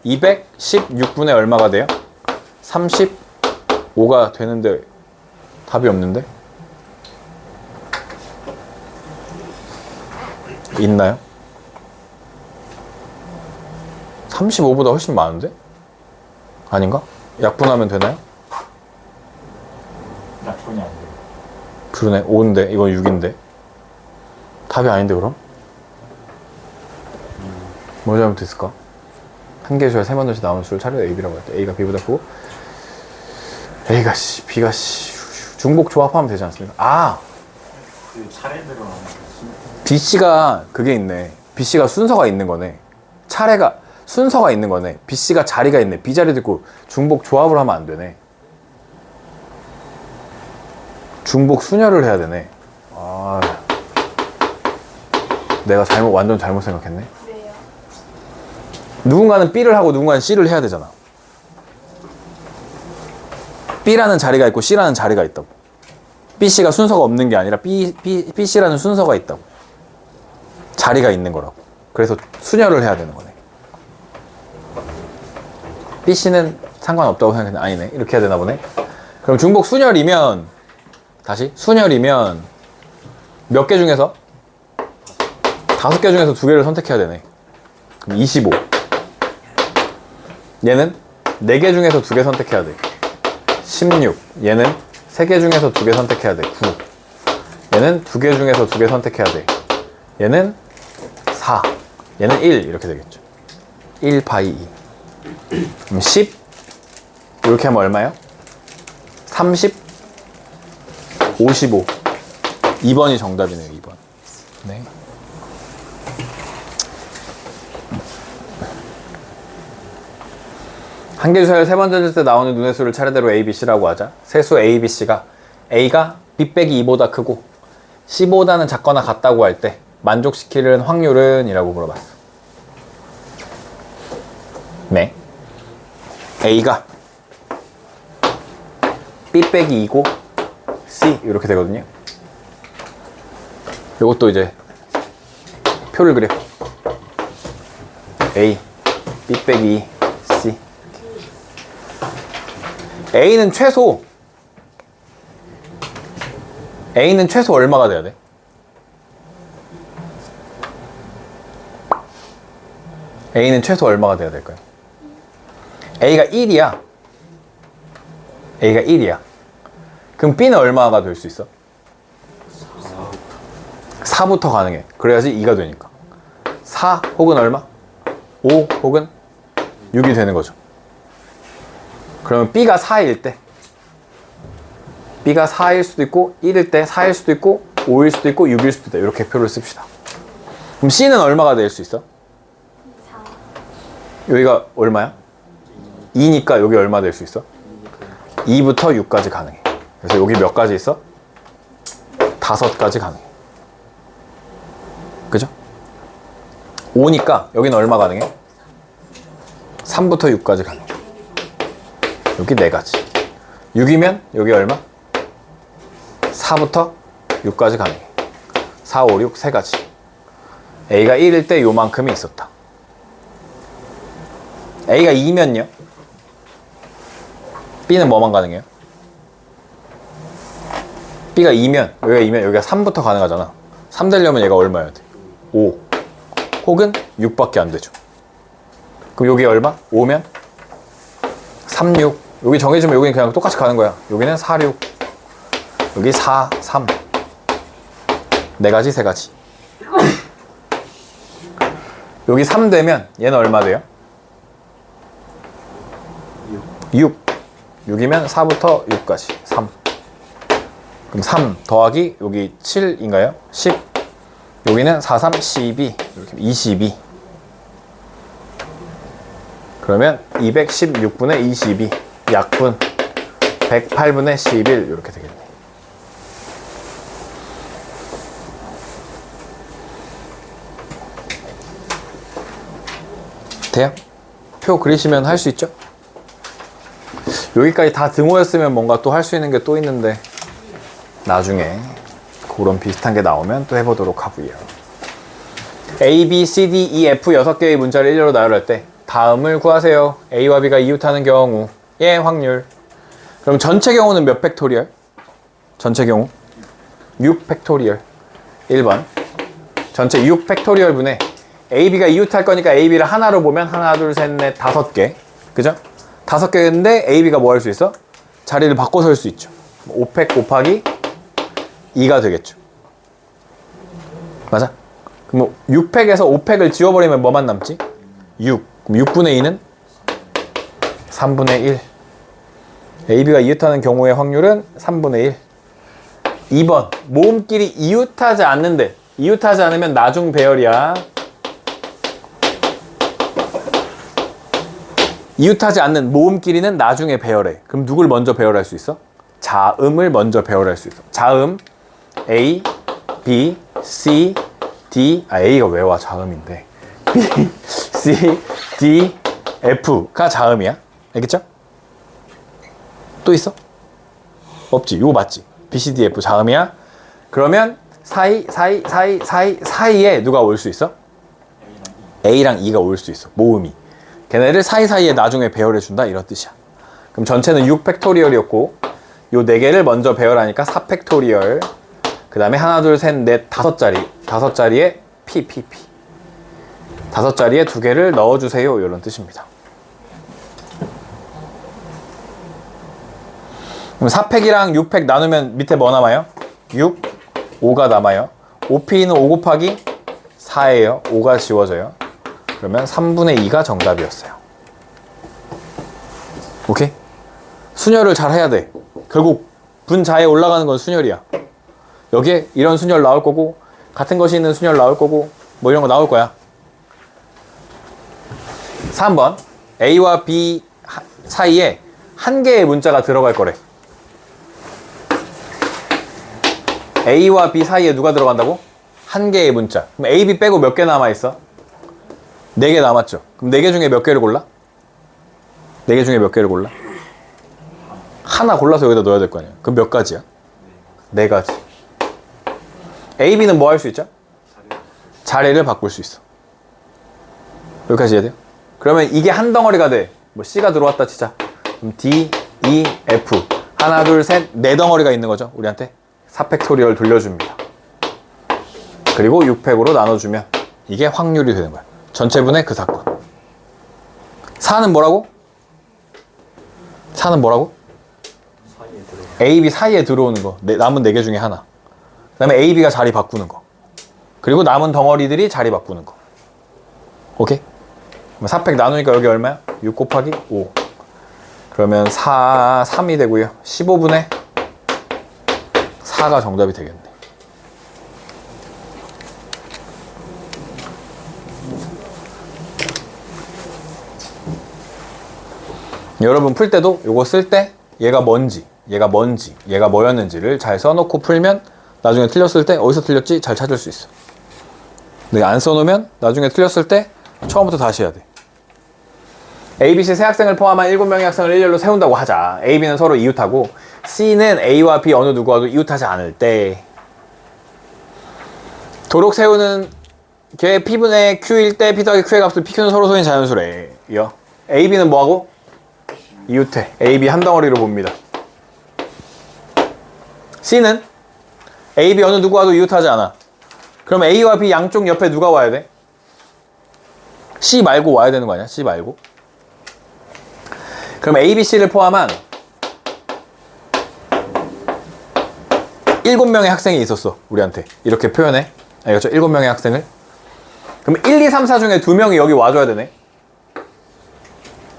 216분의 얼마가 돼요? 35가 되는데 답이 없는데? 있나요? 35보다 훨씬 많은데? 아닌가? 약분하면 되나요? 약분이 안 돼요. 그러네. 5인데 이건 6인데 답이 아닌데 그럼? 뭐 잘못했을까? 한 개의 수에 3번 던지 나오는 수를 차례로 A, B라고 할 때 A가 B보다 크고 A가 C, B가 C 중복 조합하면 되지 않습니까? 아! 그 차례대로 하는 거. B, C가 그게 있네. B, C가 순서가 있는 거네. 차례가 순서가 있는 거네. B, C가 자리가 있네. B 자리도 있고 중복 조합을 하면 안 되네. 중복 순열을 해야 되네. 아, 내가 완전 잘못 생각했네. 왜요? 누군가는 B를 하고 누군가는 C를 해야 되잖아. B라는 자리가 있고 C라는 자리가 있다고. B, C가 순서가 없는 게 아니라 B, C라는 순서가 있다고. 자리가 있는 거라고. 그래서 순열을 해야 되는 거네. B, C는 상관없다고 생각했는데 아니네. 이렇게 해야 되나 보네. 그럼 중복 순열이면 다시 순열이면 몇 개 중에서? 5개 중에서 2개를 선택해야 되네. 그럼 25. 얘는 4개 중에서 2개 선택해야 돼. 16. 얘는 3개 중에서 2개 선택해야 돼. 9. 얘는 2개 중에서 2개 선택해야 돼. 얘는 4. 얘는 1. 이렇게 되겠죠. 1 바이 2. 그럼 10. 이렇게 하면 얼마예요? 30, 55. 2번이 정답이네요. 2번. 네. 한 개 주사를 세 번 던질 때 나오는 눈의 수를 차례대로 A, B, C라고 하자. 세수 A, B, C가 A가 B 빼기 2보다 크고 C보다는 작거나 같다고 할 때 만족시키는 확률은? 이라고 물어봤어. 네. A가 B 빼기 2고 C 이렇게 되거든요. 이것도 이제 표를 그려. A, B 빼기 2, C. A는 최소 얼마가 돼야 돼? A는 최소 얼마가 돼야 될까요? A가 1이야. A가 1이야. 그럼 B는 얼마가 될 수 있어? 4부터 가능해. 그래야지 2가 되니까. 4 혹은 얼마? 5 혹은 6이 되는 거죠. 그러면 B가 4일 때 B가 4일 수도 있고 1일 때 4일 수도 있고 5일 수도 있고 6일 수도 있다. 이렇게 표를 씁시다. 그럼 C는 얼마가 될 수 있어? 4. 여기가 얼마야? 2니까 여기 얼마 될 수 있어? 2부터 6까지 가능해. 그래서 여기 몇 가지 있어? 5가지 가능해. 그죠? 5니까 여기는 얼마 가능해? 3부터 6까지 가능해. 여기 4가지. 6이면 여기 얼마? 4부터 6까지 가능해. 4, 5, 6, 3가지. A가 1일 때 요만큼이 있었다. A가 2면요? B는 뭐만 가능해요? B가 2면, 여기가 2면 여기가 3부터 가능하잖아. 3 되려면 얘가 얼마여야 돼? 5 혹은 6밖에 안 되죠. 그럼 여기 얼마? 5면 3, 6. 여기 정해지면 여기는 그냥 똑같이 가는 거야. 여기는 4, 6. 여기 4, 3. 4가지, 3가지. 여기 3 되면 얘는 얼마 돼요? 6. 6이면 4부터 6까지. 3. 그럼 3 더하기 여기 7인가요? 10. 여기는 4, 3, 12. 이렇게 22. 그러면 216분의 22. 약분 108분의 11 이렇게 되겠네. 돼요? 표 그리시면 할 수 있죠? 여기까지 다 등호였으면 뭔가 또 할 수 있는 게 또 있는데 나중에 그런 비슷한 게 나오면 또 해보도록 하고요. A, B, C, D, E, F 6개의 문자를 일렬로 나열할 때 다음을 구하세요. A와 B가 이웃하는 경우 의 확률. 그럼 전체 경우는 몇 팩토리얼? 전체 경우 6 팩토리얼. 1번 전체 6 팩토리얼 분의 A, B가 이웃할 거니까 A, B를 하나로 보면 하나, 둘, 셋, 넷, 5개. 그죠? 5개인데 A, B가 뭐 할 수 있어? 자리를 바꿔 설 수 있죠. 5팩 곱하기 2가 되겠죠. 맞아? 그럼 6팩에서 5팩을 지워버리면 뭐만 남지? 6. 그럼 6분의 2는 3분의 1. AB가 이웃하는 경우의 확률은 3분의 1. 2번 모음끼리 이웃하지 않는데 이웃하지 않으면 나중 배열이야. 이웃하지 않는 모음끼리는 나중에 배열해. 그럼 누굴 먼저 배열할 수 있어? 자음을 먼저 배열할 수 있어. 자음 A, B, C, D. A가 왜 와? 자음인데. B, C, D, F가 자음이야. 알겠죠? 또 있어? 없지. 이거 맞지? B, C, D, F 자음이야. 그러면 사이에 누가 올 수 있어? A랑 E가 올 수 있어. 모음이. 걔네를 사이사이에 나중에 배열해준다 이런 뜻이야. 그럼 전체는 6팩토리얼이었고 요 4개를 먼저 배열하니까 4팩토리얼. 그 다음에 하나, 둘, 셋, 넷, 5자리. 5자리에 P. 5자리에 2개를 넣어주세요. 이런 뜻입니다. 그럼 4팩이랑 6팩 나누면 밑에 뭐 남아요? 6, 5가 남아요. 5P는 5 곱하기 4예요. 5가 지워져요. 그러면 3분의 2가 정답이었어요. 오케이? 순열을 잘 해야 돼. 결국 분자에 올라가는 건 순열이야. 여기에 이런 순열 나올 거고 같은 것이 있는 순열 나올 거고 뭐 이런 거 나올 거야. 3번 A와 B 사이에 한 개의 문자가 들어갈 거래. A와 B 사이에 누가 들어간다고? 한 개의 문자. 그럼 A, B 빼고 몇 개 남아있어? 4개 남았죠. 그럼 4개 중에 몇 개를 골라? 4개 중에 몇 개를 골라? 하나 골라서 여기다 넣어야 될 거 아니야. 그럼 몇 가지야? 4가지. A, B는 뭐 할 수 있죠? 자리를 바꿀 수 있어. 여기까지 이해돼요? 그러면 이게 한 덩어리가 돼. 뭐 C가 들어왔다 치자. 그럼 D, E, F. 하나, 둘, 셋, 4덩어리가 있는 거죠. 우리한테 4팩토리얼 돌려줍니다. 그리고 6팩으로 나눠주면 이게 확률이 되는 거야. 전체분의 그 사건. 4는 뭐라고? 4는 뭐라고? 사이에 들어. A, B 사이에 들어오는 거. 남은 4개 중에 하나. 그 다음에 A, B가 자리 바꾸는 거. 그리고 남은 덩어리들이 자리 바꾸는 거. 오케이? 4팩 나누니까 여기 얼마야? 6 곱하기 5. 그러면 3이 되고요. 15분의 4가 정답이 되겠네. 여러분 풀 때도 요거 쓸 때 얘가 뭔지, 얘가 뭐였는지를 잘 써놓고 풀면 나중에 틀렸을 때 어디서 틀렸지 잘 찾을 수 있어. 근데 안 써놓으면 나중에 틀렸을 때 처음부터 다시 해야 돼. A, B, C 세 학생을 포함한 7명의 학생을 일렬로 세운다고 하자. A, B는 서로 이웃하고 C는 A와 B 어느 누구와도 이웃하지 않을 때 도록 세우는 게 P분의 Q일 때 P 더하기 Q의 값을 PQ는 서로 소인 자연수래. 이어 A, B는 뭐하고? 이웃해. A, B 한 덩어리로 봅니다. C는 A, B 어느 누구와도 이웃하지 않아. 그럼 A와 B 양쪽 옆에 누가 와야 돼? C 말고 와야 되는 거 아니야? C 말고. 그럼 A, B, C를 포함한 7명의 학생이 있었어. 우리한테. 이렇게 표현해. 알겠죠? 7명의 학생을. 그럼 1, 2, 3, 4 중에 2명이 여기 와줘야 되네.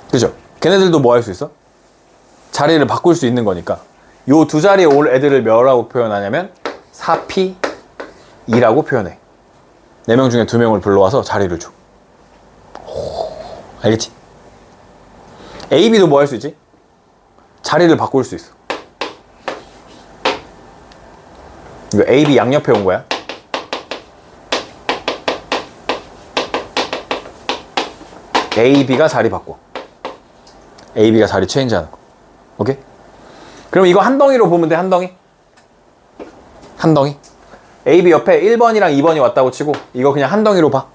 그죠? 걔네들도 뭐 할 수 있어? 자리를 바꿀 수 있는 거니까. 요 두 자리에 올 애들을 뭐라고 표현하냐면 4P2라고 표현해. 4명 중에 2명을 불러와서 자리를 줘. 알겠지? A, B도 뭐 할 수 있지? 자리를 바꿀 수 있어. 이거 A, B 양옆에 온 거야. A, B가 자리 바꿔. A, B가 자리 체인지하는 거. 오케이? 그럼 이거 한 덩이로 보면 돼. 한 덩이. 한 덩이. A, B 옆에 1번이랑 2번이 왔다고 치고 이거 그냥 한 덩이로 봐.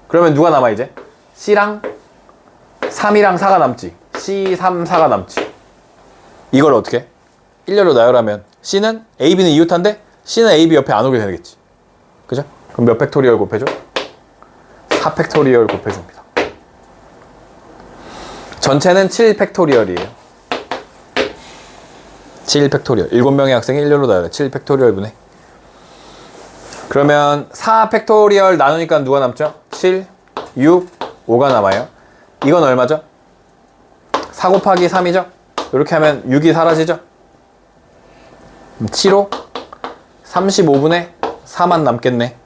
그러면 누가 남아 이제? C랑 3이랑 4가 남지. C, 3, 4가 남지. 이걸 어떻게? 일렬로 나열하면 C는 A, B는 이웃한데 C는 A, B 옆에 안 오게 되겠지. 그죠? 그럼 몇 팩토리얼 곱해줘? 4팩토리얼 곱해줍니다. 전체는 7팩토리얼이에요. 7팩토리얼. 7명의 학생이 일렬로 나열해. 7팩토리얼 분의. 그러면 4팩토리얼 나누니까 누가 남죠? 7, 6, 5가 남아요. 이건 얼마죠? 4 곱하기 3이죠? 이렇게 하면 6이 사라지죠? 7호 35분의 4만 남겠네.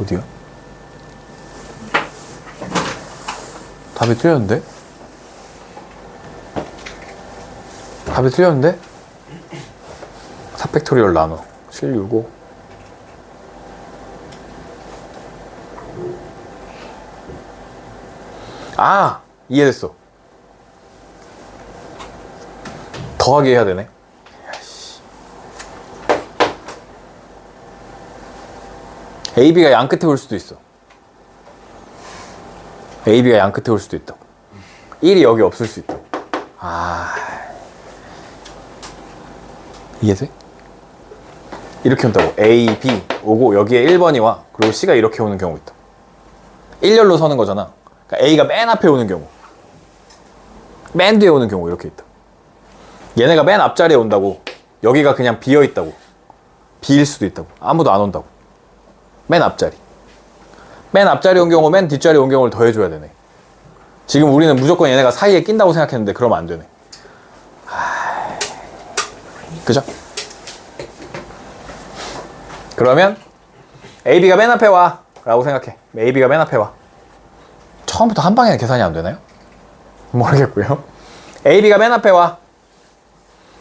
어디요? 답이 틀렸는데? 답이 틀렸는데? 4팩토리얼 나눠 7, 6, 5. 아! 이해됐어. 더하기 해야 되네. AB가 양 끝에 올 수도 있어. AB가 양 끝에 올 수도 있다고. 1이 여기 없을 수 있다고. 아. 이해돼? 이렇게 온다고. A, B 오고 여기에 1번이 와. 그리고 C가 이렇게 오는 경우 있다. 일렬로 서는 거잖아. 그러니까 A가 맨 앞에 오는 경우. 맨 뒤에 오는 경우 이렇게 있다. 얘네가 맨 앞자리에 온다고. 여기가 그냥 비어 있다고. 비일 수도 있다고. 아무도 안 온다고. 맨 앞자리. 맨 앞자리 온 경우 맨 뒷자리 온 경우를 더해줘야 되네. 지금 우리는 무조건 얘네가 사이에 낀다고 생각했는데 그러면 안 되네. 그죠? 그러면 AB가 맨 앞에 와 라고 생각해. AB가 맨 앞에 와. 처음부터 한 방에 계산이 안 되나요? 모르겠고요. AB가 맨 앞에 와.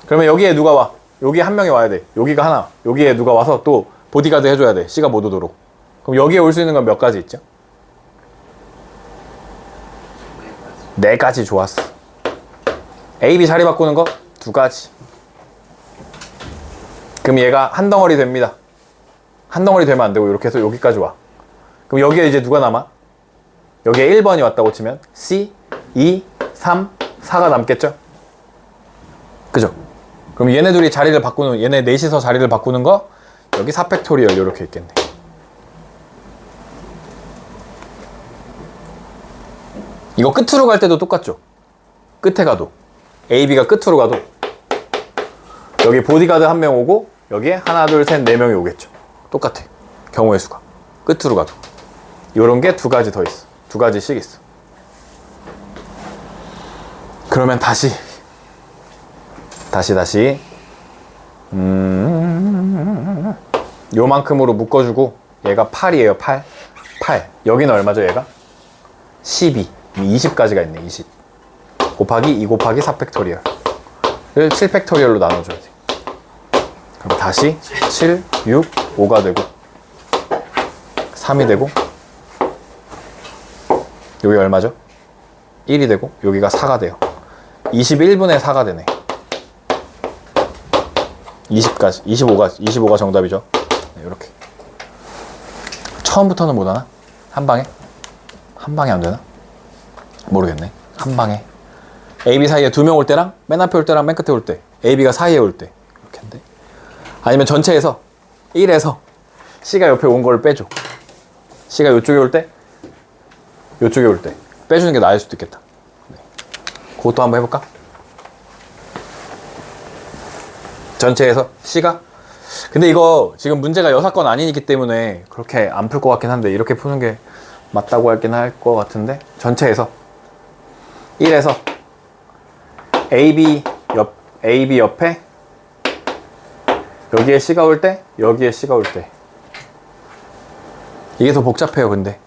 그러면 여기에 누가 와? 여기에 한 명이 와야 돼. 여기가 하나. 여기에 누가 와서 또 보디가드 해줘야 돼. C가 못 오도록. 그럼 여기에 올 수 있는 건 몇 가지 있죠? 4가지. 좋았어. AB 자리 바꾸는 거 2가지. 그럼 얘가 한 덩어리 됩니다. 한 덩어리 되면 안 되고 이렇게 해서 여기까지 와. 그럼 여기에 이제 누가 남아? 여기에 1번이 왔다고 치면 C, 2, 3, 4가 남겠죠? 그죠? 그럼 얘네 둘이 자리를 바꾸는, 얘네 넷이서 자리를 바꾸는 거 여기 4팩토리얼 이렇게 있겠네. 이거 끝으로 갈 때도 똑같죠? 끝에 가도 AB가 끝으로 가도 여기 보디가드 한 명 오고 여기에 하나 둘 셋 4명이 오겠죠. 똑같아. 경우의 수가 끝으로 가도 요런 게 2가지 더 있어. 2가지씩 있어. 그러면 다시 요만큼으로 묶어주고 얘가 8이에요. 8 여기는 얼마죠? 얘가 12 20까지가 있네. 20 곱하기 2 곱하기 4팩토리얼 를 7팩토리얼로 나눠줘야 돼. 그럼 다시 7, 6, 5가 되고 3이 되고 여기 얼마죠? 1이 되고 여기가 4가 돼요. 21분의 4가 되네. 20까지 25가 정답이죠. 네, 이렇게 처음부터는 못하나? 한 방에 안 되나? 모르겠네. 한 방에 AB 사이에 2명 올 때랑 맨 앞에 올 때랑 맨 끝에 올 때 AB가 사이에 올 때 이렇게 한데, 아니면 전체에서 1에서 C가 옆에 온 거를 빼줘. C가 이쪽에 올 때 이쪽에 올 때 빼주는 게 나을 수도 있겠다. 네. 그것도 한번 해볼까? 전체에서 C가, 근데 이거 지금 문제가 여사건 아니기 때문에 그렇게 안 풀 것 같긴 한데 이렇게 푸는 게 맞다고 할긴 할 것 같은데, 전체에서 1에서 AB 옆에 여기에 C가 올 때 여기에 C가 올 때 이게 더 복잡해요. 근데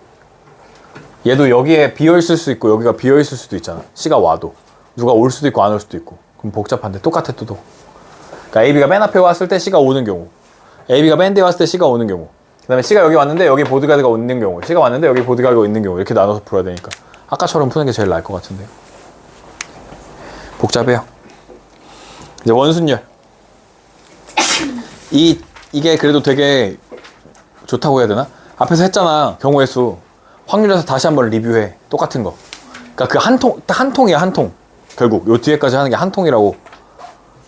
얘도 여기에 비어있을 수 있고 여기가 비어있을 수도 있잖아. C가 와도 누가 올 수도 있고 안 올 수도 있고. 그럼 복잡한데 똑같아. 또 그러니까 AB가 맨 앞에 왔을 때 C가 오는 경우, AB가 맨 뒤에 왔을 때 C가 오는 경우, 그 다음에 C가 여기 왔는데 여기 보드가드가 있는 경우, C가 왔는데 여기 보드가드가 있는 경우, 이렇게 나눠서 풀어야 되니까 아까처럼 푸는 게 제일 나을 것 같은데요. 복잡해요. 이제 원순열. 이게 그래도 되게 좋다고 해야 되나? 앞에서 했잖아. 경우의 수. 확률에서 다시 한번 리뷰해. 똑같은 거. 그러니까 그 한 통이야, 한 통. 결국 요 뒤에까지 하는 게 한 통이라고.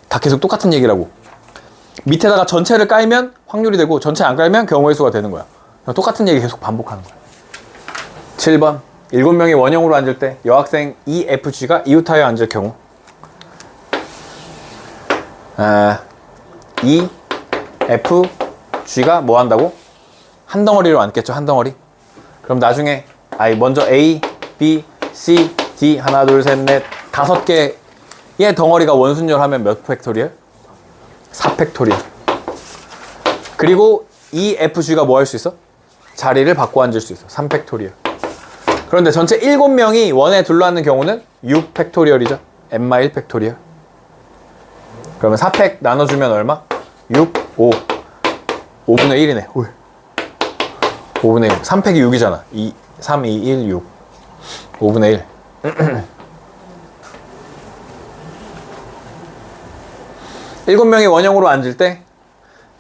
다 계속 똑같은 얘기라고. 밑에다가 전체를 깔면 확률이 되고 전체 안 깔면 경우의 수가 되는 거야. 똑같은 얘기 계속 반복하는 거야. 7번. 7명이 원형으로 앉을 때 여학생 EFG가 이웃하여 앉을 경우, EFG가 뭐 한다고? 한 덩어리로 앉겠죠. 한 덩어리. 그럼 나중에 먼저 A, B, C, D 하나 둘 셋 넷 5개의 덩어리가 원순열 하면 몇 팩토리얼? 4팩토리얼. 그리고 EFG가 뭐 할 수 있어? 자리를 바꿔 앉을 수 있어. 3팩토리얼. 그런데 전체 7명이 원에 둘러앉는 경우는 6팩토리얼이죠. 엠마 1팩토리얼. 그러면 4팩 나눠주면 얼마? 6, 5. 5분의 1이네. 5분의 1. 3팩이 6이잖아. 3, 2, 1, 6. 5분의 1. 일곱 명이 원형으로 앉을 때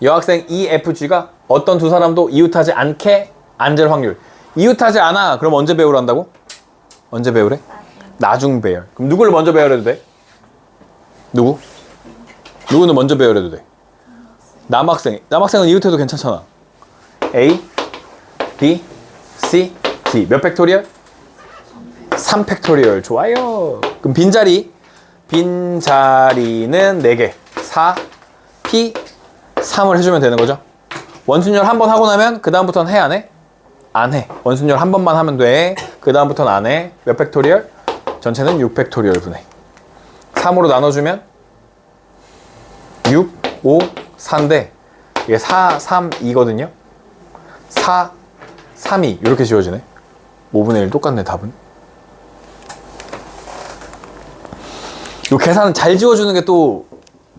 여학생 EFG가 어떤 두 사람도 이웃하지 않게 앉을 확률. 이웃하지 않아. 그럼 언제 배우란다고? 언제 배우래? 나중 배열. 그럼 누구를 먼저 배열해도 돼? 누구는 먼저 배열해도 돼? 남학생은 이웃해도 괜찮잖아. A, B, C, D. 몇 팩토리얼? 3팩토리얼. 좋아요. 그럼 빈자리는 4개. 4, P, 3을 해주면 되는 거죠. 원순열 한 번 하고 나면 그 다음부터는 해, 안 해? 안 해. 원순열 한 번만 하면 돼. 그 다음부터는 안 해. 몇 팩토리얼? 전체는 6팩토리얼 분의 3으로 나눠주면 6, 5, 4인데 이게 4, 3, 2거든요. 4, 3, 2 이렇게 지워지네. 5분의 1 똑같네 답은. 이 계산은 잘 지워주는 게 또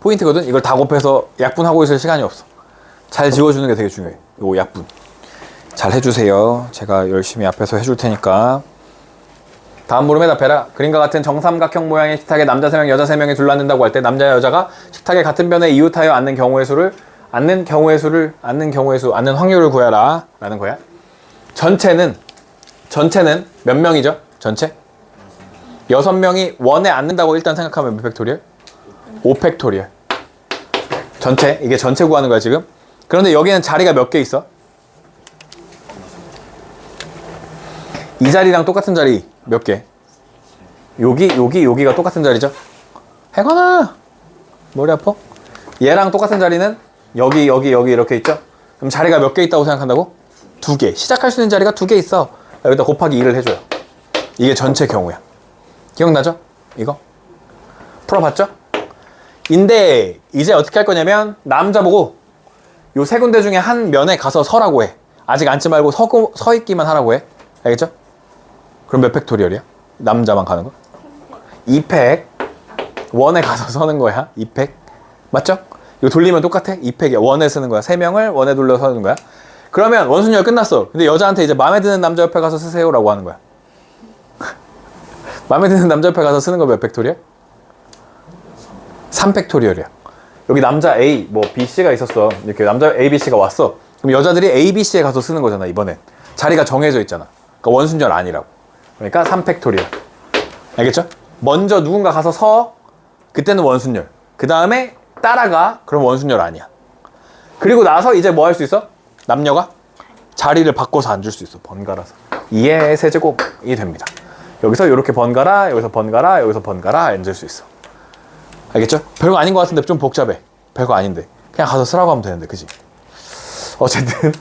포인트거든. 이걸 다 곱해서 약분하고 있을 시간이 없어. 잘 지워주는 게 되게 중요해. 요 약분 잘 해주세요. 제가 열심히 앞에서 해줄 테니까. 다음 물음에 답해라. 그림과 같은 정삼각형 모양의 식탁에 남자 3명, 여자 3명이 둘러앉는다고 할 때 남자 여자가 식탁의 같은 변에 이웃하여 앉는 앉는 확률을 구해라 라는 거야. 전체는 몇 명이죠? 전체? 6명이 원에 앉는다고 일단 생각하면 몇 팩토리얼? 5팩토리얼. 전체, 이게 전체 구하는 거야 지금. 그런데 여기는 자리가 몇 개 있어? 이 자리랑 똑같은 자리 몇 개? 여기가 똑같은 자리죠? 해거나 머리 아파? 얘랑 똑같은 자리는 여기 이렇게 있죠? 그럼 자리가 몇 개 있다고 생각한다고? 2개. 시작할 수 있는 자리가 2개 있어. 여기다 곱하기 2를 해줘요. 이게 전체 경우야. 기억나죠? 이거? 풀어봤죠? 인데 이제 어떻게 할 거냐면 남자 보고 요 세 군데 중에 한 면에 가서 서라고 해. 아직 앉지 말고 서 있기만 하라고 해. 알겠죠? 그럼 몇 팩토리얼이야? 남자만 가는 거? 2팩. 원에 가서 서는 거야. 2팩. 맞죠? 이거 돌리면 똑같아. 2팩이야. 원에 쓰는 거야. 3명을 원에 돌려 서는 거야. 그러면 원순열 끝났어. 근데 여자한테 이제 마음에 드는 남자 옆에 가서 쓰세요라고 하는 거야. 마음에 드는 남자 옆에 가서 쓰는 거 몇 팩토리얼? 3팩토리얼이야. 여기 남자 A, 뭐 B, C가 있었어. 이렇게 남자 A, B, C가 왔어. 그럼 여자들이 A, B, C에 가서 쓰는 거잖아. 이번엔 자리가 정해져 있잖아. 그러니까 원순열 아니라고. 그러니까 3팩토리얼. 알겠죠? 먼저 누군가 가서 서. 그때는 원순열. 그 다음에 따라가. 그럼 원순열 아니야. 그리고 나서 이제 뭐 할 수 있어? 남녀가 자리를 바꿔서 앉을 수 있어. 번갈아서. 2의 세제곱이 됩니다. 여기서 이렇게 번갈아, 여기서 번갈아, 여기서 번갈아 앉을 수 있어. 알겠죠? 별거 아닌 것 같은데 좀 복잡해. 별거 아닌데 그냥 가서 쓰라고 하면 되는데, 그지? 어쨌든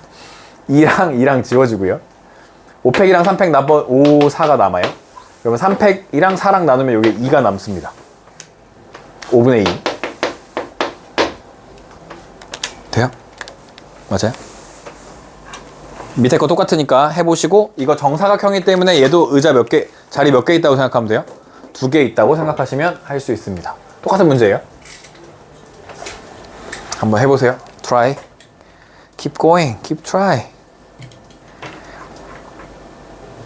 2랑 지워지고요. 5팩이랑 3팩 5, 4가 남아요. 그러면 3팩이랑 4랑 나누면 여기 2가 남습니다. 5분의 2 돼요? 맞아요? 밑에 거 똑같으니까 해보시고, 이거 정사각형이기 때문에 얘도 의자 몇 개, 자리 몇 개 있다고 생각하면 돼요. 2개 있다고 생각하시면 할 수 있습니다. 똑같은 문제예요. 한번 해보세요. Try. Keep going. Keep try.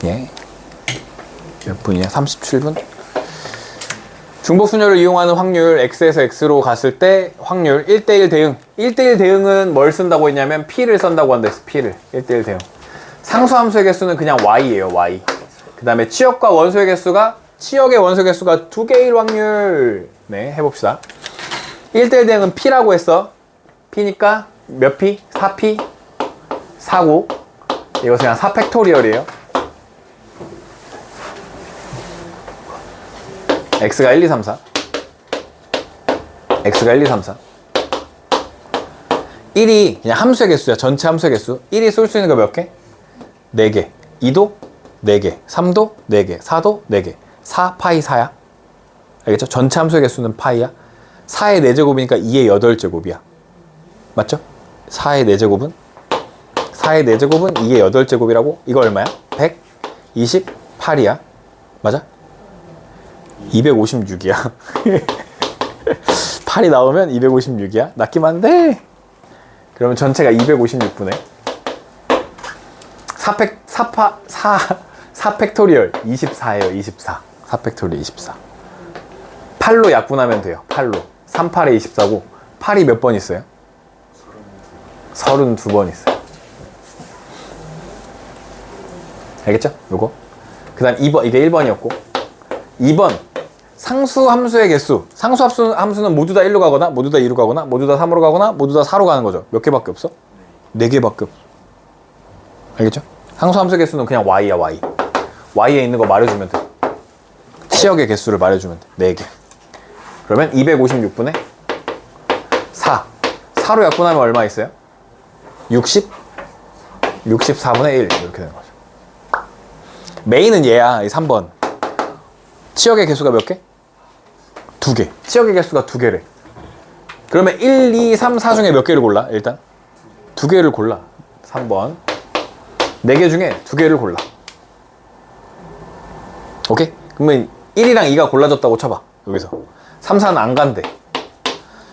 예. 몇 분이야? 37분? 중복순열을 이용하는 확률 x에서 x로 갔을 때 확률 1대1 대응. 1대1 대응은 뭘 쓴다고 했냐면 p를 쓴다고 한다 했어. p를. 1대1 대응. 상수함수의 개수는 그냥 y예요. y. 그 다음에 치역과 원소의 개수가, 치역의 원소 개수가 2개일 확률. 네, 해봅시다. 1대1 대응은 p라고 했어. p니까 몇 p? 4p? 4고. 이거 그냥 4팩토리얼이에요. x가 1, 2, 3, 4. x가 1, 2, 3, 4. 1이 그냥 함수의 개수야. 전체 함수의 개수. 1이 쏠 수 있는 거 몇 개? 4개. 2도 4개. 3도 4개. 4도 4개. 4 파이 4야. 알겠죠? 전체 함수의 개수는 파이야. 4의 4제곱이니까 2의 8제곱이야. 맞죠? 4의 4제곱은? 4의 4제곱은 2의 8제곱이라고? 이거 얼마야? 128이야. 맞아? 256이야. 8이 나오면 256이야. 낚이면 안 돼. 그러면 전체가 256분의 4팩토리얼 24예요. 24. 4팩토리얼 24. 8로 약분하면 돼요. 8로. 3, 8에 24고 8이 몇 번 있어요? 32번 있어요. 알겠죠? 요거. 그 다음 2번, 이게 1번이었고 2번 상수 함수의 개수. 상수 함수는 모두 다 1로 가거나 모두 다 2로 가거나 모두 다 3으로 가거나 모두 다 4로 가는 거죠. 몇 개밖에 없어? 4개밖에 없어. 알겠죠? 상수 함수의 개수는 그냥 y야. y. y에 있는 거 말해주면 돼. 치역의 개수를 말해주면 돼. 4개. 그러면 256분의 4. 4로 약분하면 얼마 있어요? 60? 64분의 1 이렇게 되는 거죠. 메인은 얘야. 이 3번. 치역의 개수가 몇 개? 2개. 치역의 개수가 2개래. 그러면 1, 2, 3, 4 중에 몇 개를 골라? 일단 2개를 골라. 3번 4개 중에 2개를 골라. 오케이? 그러면 1이랑 2가 골라졌다고 쳐봐. 여기서 3, 4는 안 간대.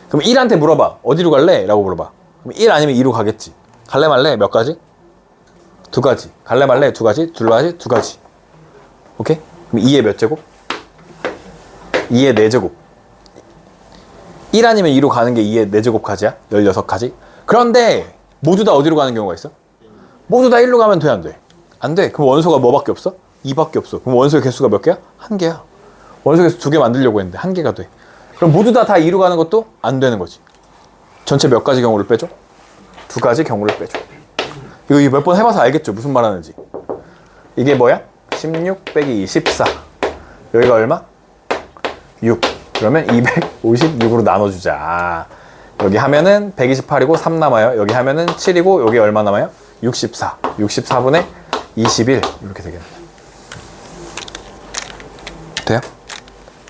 그럼 1한테 물어봐. 어디로 갈래? 라고 물어봐. 그럼 1 아니면 2로 가겠지. 갈래 말래? 몇 가지? 2가지. 갈래 말래? 2가지? 2가지. 오케이? 그럼 2의 몇 제곱? 2의 4제곱. 1 아니면 2로 가는 게 2의 4제곱 가지야? 16가지? 그런데 모두 다 어디로 가는 경우가 있어? 모두 다 1로 가면 돼, 안 돼? 안 돼. 그럼 원소가 뭐밖에 없어? 2밖에 없어. 그럼 원소의 개수가 몇 개야? 1개야. 원소 개수 2개 만들려고 했는데 1개가 돼. 그럼 모두 다 2로 가는 것도 안 되는 거지. 전체 몇 가지 경우를 빼줘? 2가지 경우를 빼줘. 이거 몇 번 해봐서 알겠죠? 무슨 말 하는지. 이게 뭐야? 16 빼기 14. 여기가 얼마? 6. 그러면 256으로 나눠주자. 여기 하면은 128이고 3 남아요. 여기 하면은 7이고 여기 얼마 남아요? 64. 64분의 21 이렇게 되겠네. 돼요?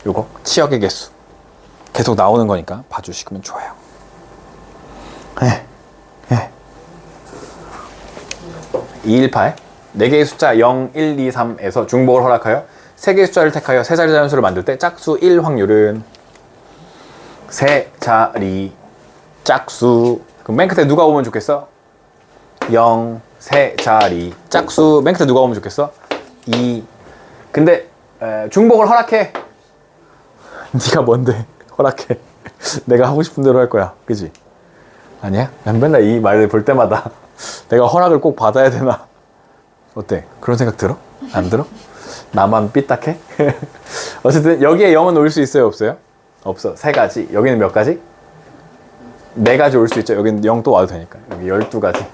요거 치역의 개수 계속 나오는 거니까 봐주시면 좋아요. 218 4개의 숫자 0, 1, 2, 3에서 중복을 허락하여 3개의 숫자를 택하여 세 자리 자연수를 만들 때 짝수 1 확률은 세 자리 짝수. 그럼 맨 끝에 누가 오면 좋겠어? 0, 세 자리 짝수. 맨 끝에 누가 오면 좋겠어? 2. 근데 중복을 허락해. 네가 뭔데 허락해. 내가 하고 싶은 대로 할 거야. 그지? 아니야? 난 맨날 이 말을 볼 때마다 내가 허락을 꼭 받아야 되나? 어때? 그런 생각 들어? 안 들어? 나만 삐딱해? 어쨌든 여기에 0은 올 수 있어요? 없어요? 없어. 3가지. 여기는 몇 가지? 4가지 올 수 있죠. 여기는 0 또 와도 되니까. 여기 12가지.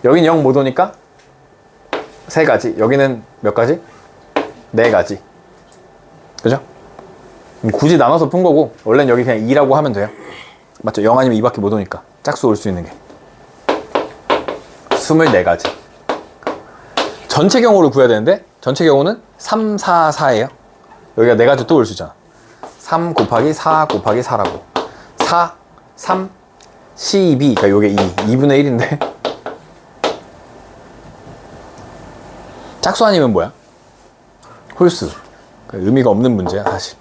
여기는 0 못 오니까 3가지. 여기는 몇 가지? 4가지. 그죠? 굳이 나눠서 푼 거고 원래는 여기 그냥 2라고 하면 돼요. 맞죠? 0 아니면 2밖에 못 오니까 짝수 올 수 있는 게 24가지. 전체 경우를 구해야 되는데 전체 경우는 3, 4, 4예요. 여기가 4가지 또 올 수 있잖아. 3 곱하기 4 곱하기 4라고. 4, 3, 12. 그러니까 요게 2분의 1인데 짝수 아니면 뭐야? 홀수. 그러니까 의미가 없는 문제야 사실.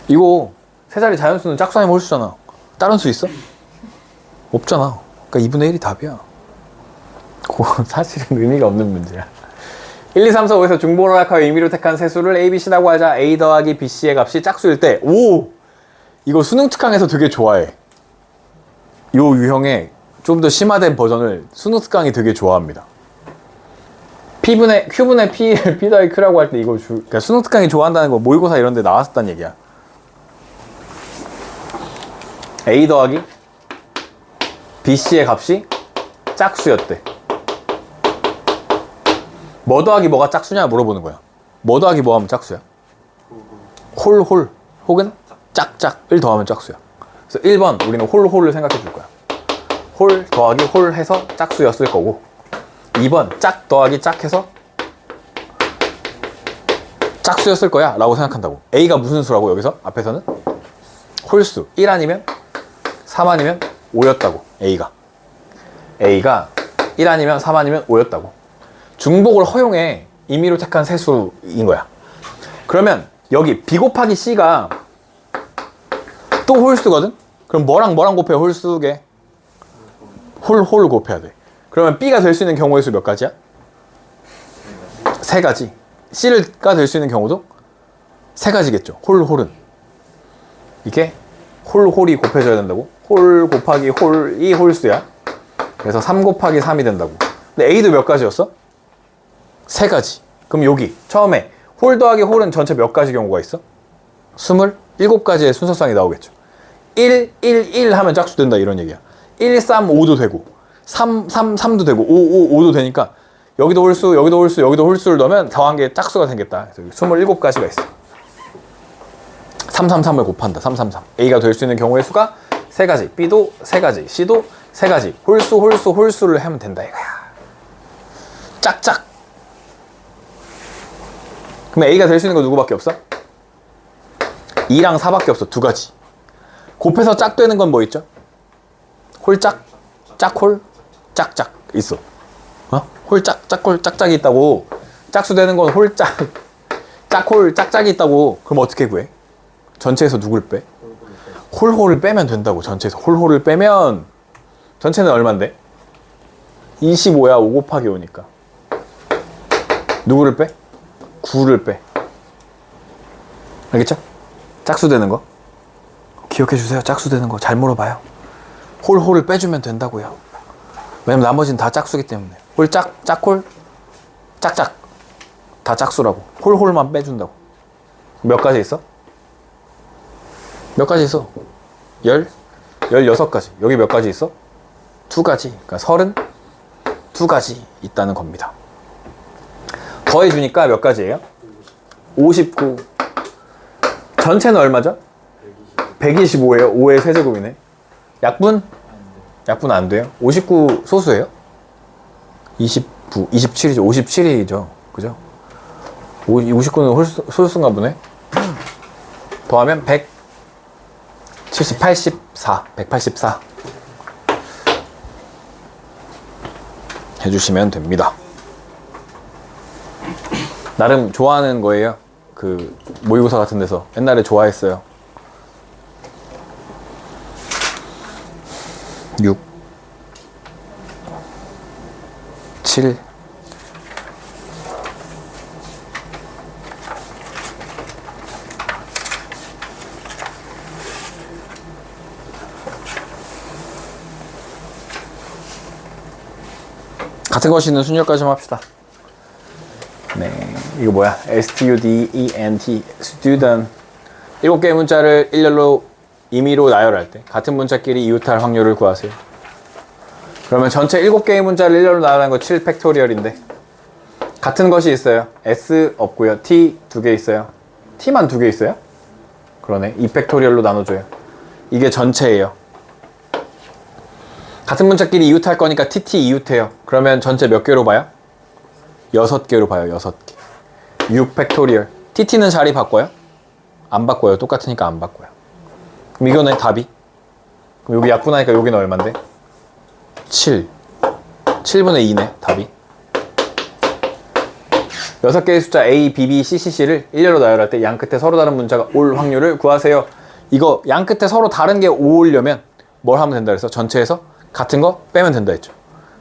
이거 세 자리 자연수는 짝수 아니면 홀수잖아. 다른 수 있어? 없잖아. 그러니까 2분의 1이 답이야. 그거 사실은 의미가 없는 문제야. 1, 2, 3, 4, 5에서 중복을 허락하여 임의로 택한 세 수를 A, B, C라고 하자. A 더하기 B, C의 값이 짝수일 때 오! 이거 수능 특강에서 되게 좋아해. 요 유형의 좀 더 심화된 버전을 수능 특강이 되게 좋아합니다. Q분의 P를 P 더하기 Q라고 할 때 이거 그러니까 수능 특강이 좋아한다는 거 모의고사 이런 데 나왔었단 얘기야. A 더하기 B, C의 값이 짝수였대. 뭐 더하기 뭐가 짝수냐 물어보는 거야. 뭐 더하기 뭐 하면 짝수야? 홀 혹은 짝을 더하면 짝수야. 그래서 1번 우리는 홀을 생각해 줄 거야. 홀 더하기 홀 해서 짝수였을 거고 2번 짝 더하기 짝 해서 짝수였을 거야 라고 생각한다고. A가 무슨 수라고 여기서 앞에서는? 홀수. 1 아니면 3 아니면 5였다고. A가 1 아니면 3 아니면 5였다고. 중복을 허용해. 임의로 택한 세수인 거야. 그러면 여기 B 곱하기 C가 또 홀수거든? 그럼 뭐랑 곱해야 홀수게? 홀 곱해야 돼. 그러면 B가 될 수 있는 경우의 수 몇 가지야? 3가지. C가 될 수 있는 경우도 3가지겠죠. 홀은. 이게 홀이 곱해져야 된다고? 홀 곱하기 홀이 홀수야. 그래서 3 곱하기 3이 된다고. 근데 A도 몇 가지였어? 3가지. 그럼 여기 처음에 홀 더하기 홀은 전체 몇 가지 경우가 있어? 27가지의 순서상이 나오겠죠. 1 하면 짝수 된다 이런 얘기야. 1, 3, 5도 되고 3도 되고 5도 되니까 여기도 홀수, 여기도 홀수, 여기도 홀수를 넣으면 더한 게 짝수가 생겼다. 그래서 27가지가 있어. 333을 곱한다. 333. A가 될 수 있는 경우의 수가 3가지. B도 3가지. C도 3가지. 홀수를 하면 된다 이거야. 짝짝. 그럼 A가 될 수 있는 거 누구밖에 없어? 2랑 4밖에 없어. 두 가지. 곱해서 짝 되는 건 뭐 있죠? 홀짝, 짝홀, 짝짝 있어. 어? 홀짝, 짝홀, 짝짝이 있다고. 짝수 되는 건 홀짝, 짝홀, 짝짝이 있다고. 그럼 어떻게 구해? 전체에서 누굴 빼? 홀홀을 빼면 된다고. 전체에서 홀홀을 빼면 전체는 얼만데? 25야. 5 곱하기 5니까. 누구를 빼? 9를 빼. 알겠죠? 짝수 되는 거. 기억해 주세요. 짝수 되는 거 잘 물어봐요. 홀홀을 빼주면 된다고요. 왜냐면 나머지는 다 짝수기 때문에. 홀짝, 짝홀, 짝짝. 다 짝수라고. 홀홀만 빼준다고. 몇 가지 있어? 몇 가지 있어? 16가지. 여기 몇 가지 있어? 2가지. 그러니까 32가지 있다는 겁니다. 더해주니까 몇 가지예요? 59. 전체는 얼마죠? 125예요. 5의 세제곱이네. 약분? 약분 안 돼요. 59 소수예요? 29, 27이죠. 57이죠. 그죠? 59는 소수인가 보네. 더하면 184. 184. 해주시면 됩니다. 나름 좋아하는 거예요. 그 모의고사 같은 데서 옛날에 좋아했어요. 6 7 같은 것이 있는 순열까지만 합시다. 네, 이거 뭐야? student, student. 7개의 문자를 일렬로 임의로 나열할 때 같은 문자끼리 이웃할 확률을 구하세요. 그러면 전체 7개의 문자를 일렬로 나열한 거 7팩토리얼인데 같은 것이 있어요. S 없고요. T 2개 있어요. T만 2개 있어요? 그러네. 2팩토리얼로 나눠줘요. 이게 전체예요. 같은 문자끼리 이웃할 거니까 TT 이웃해요. 그러면 전체 몇 개로 봐요? 6개로 봐요. 6개. 6팩토리얼. TT는 자리 바꿔요? 안 바꿔요. 똑같으니까 안 바꿔요. 그럼 이거는 답이? 그럼 여기 약분하니까 여기는 얼만데? 7. 7분의 2네. 답이. 6개의 숫자 A, B, B, C, C, C를 일렬로 나열할 때 양 끝에 서로 다른 문자가 올 확률을 구하세요. 이거 양 끝에 서로 다른 게 오려면 뭘 하면 된다 그래서 전체에서 같은 거 빼면 된다 했죠.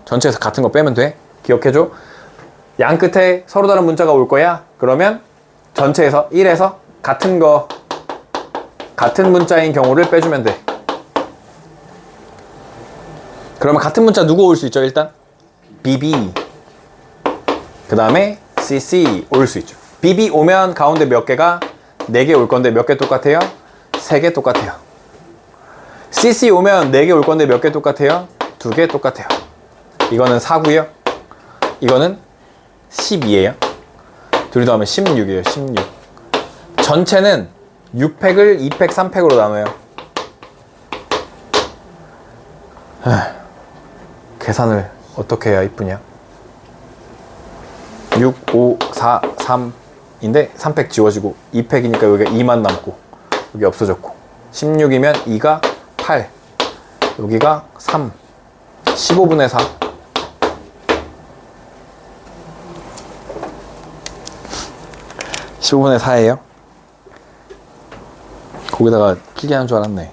전체에서 같은 거 빼면 돼. 기억해줘. 양 끝에 서로 다른 문자가 올 거야. 그러면 전체에서 1에서 같은 거, 같은 문자인 경우를 빼주면 돼. 그러면 같은 문자 누구 올 수 있죠? 일단 BB, 그 다음에 CC 올 수 있죠. BB 오면 가운데 몇 개가 4개 올 건데 몇 개 똑같아요? 3개 똑같아요. CC 오면 4개 올 건데 몇 개 똑같아요? 2개 똑같아요. 이거는 4고요. 이거는 12예요. 둘이 더하면 16이에요. 16. 전체는 6팩을 2팩, 3팩으로 나눠요. 계산을 어떻게 해야 이쁘냐? 6, 5, 4, 3인데 3팩 지워지고 2팩이니까 여기가 2만 남고 여기 없어졌고 16이면 2가 8 여기가 3 15분의 4 15분의 4예요. 거기다가 길게 하는 줄 알았네.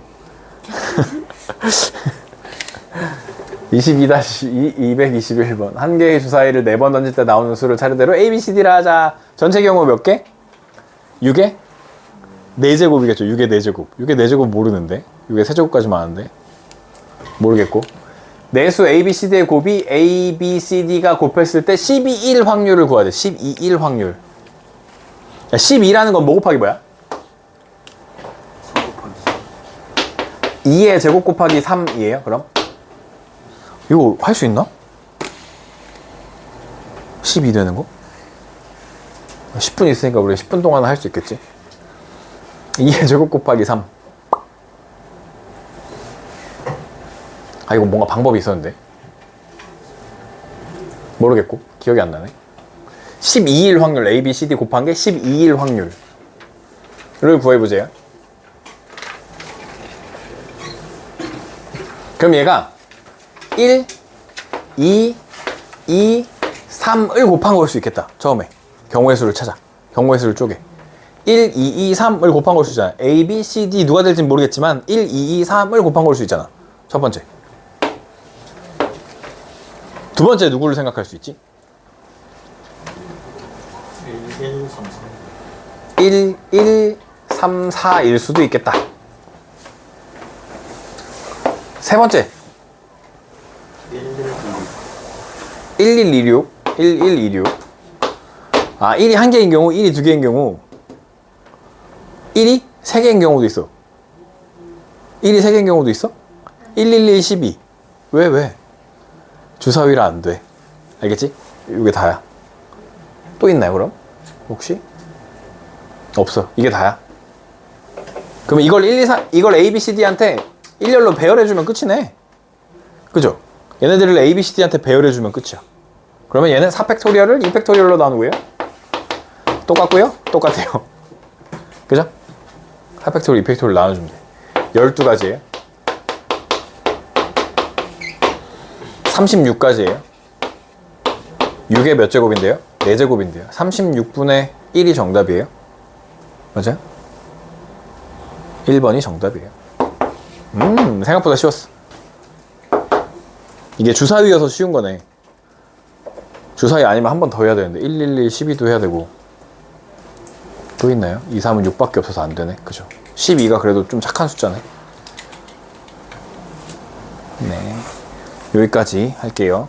22-221번 한 개의 주사위를 4번 던질 때 나오는 수를 차례대로 A, B, C, D라 하자. 전체 경우 몇 개? 6의 4제곱이겠죠. 6의 4제곱. 6의 4제곱 모르는데 6의 세제곱까지만 아는데 모르겠고 내수 A, B, C, D의 곱이 A, B, C, D가 곱했을 때 12일 확률을 구해야 돼. 12일 확률. 야, 12라는 건 뭐 곱하기 뭐야? 2의 제곱 곱하기 3이에요 그럼? 이거 할 수 있나? 12 되는 거? 10분 있으니까 우리 10분 동안 할 수 있겠지? 2의 제곱 곱하기 3. 아 이거 뭔가 방법이 있었는데 모르겠고 기억이 안 나네. 12일 확률, A, B, C, D 곱한 게 12일 확률을 구해보세요. 그럼 얘가 1, 2, 3을 곱한 걸 수 있겠다. 처음에 경우의 수를 찾아. 경우의 수를 쪼개. 1, 2, 3을 곱한 걸 수 있잖아. A, B, C, D 누가 될지는 모르겠지만 1, 2, 3을 곱한 걸 수 있잖아. 첫 번째. 두 번째 누구를 생각할 수 있지? 1, 3, 4. 1, 1, 3, 4일 수도 있겠다. 세 번째. 1, 1, 2. 1126, 1126. 아, 1이 한 개인 경우, 1이 두 개인 경우, 1이 세 개인 경우도 있어. 1이 세 개인 경우도 있어? 111, 12. 왜? 주사위라 안 돼. 알겠지? 이게 다야. 또 있나요, 그럼? 혹시? 없어. 이게 다야. 그럼 이걸 1, 2, 3, 이걸 A, B, C, D한테 일렬로 배열해주면 끝이네. 그죠? 얘네들을 A, B, C, D한테 배열해주면 끝이야. 그러면 얘는 4팩토리얼을 2팩토리얼로 나누고요. 똑같고요. 똑같아요. 그죠? 4팩토리얼, 2팩토리얼 나눠주면 돼. 12가지예요. 36가지예요. 6의 몇 제곱인데요? 4제곱인데요. 36분의 1이 정답이에요. 맞아요? 1번이 정답이에요. 생각보다 쉬웠어. 이게 주사위여서 쉬운 거네. 주사위 아니면 한 번 더 해야 되는데 111, 12도 해야 되고. 또 있나요? 2, 3은 6밖에 없어서 안 되네. 그죠? 12가 그래도 좀 착한 숫자네. 네. 여기까지 할게요.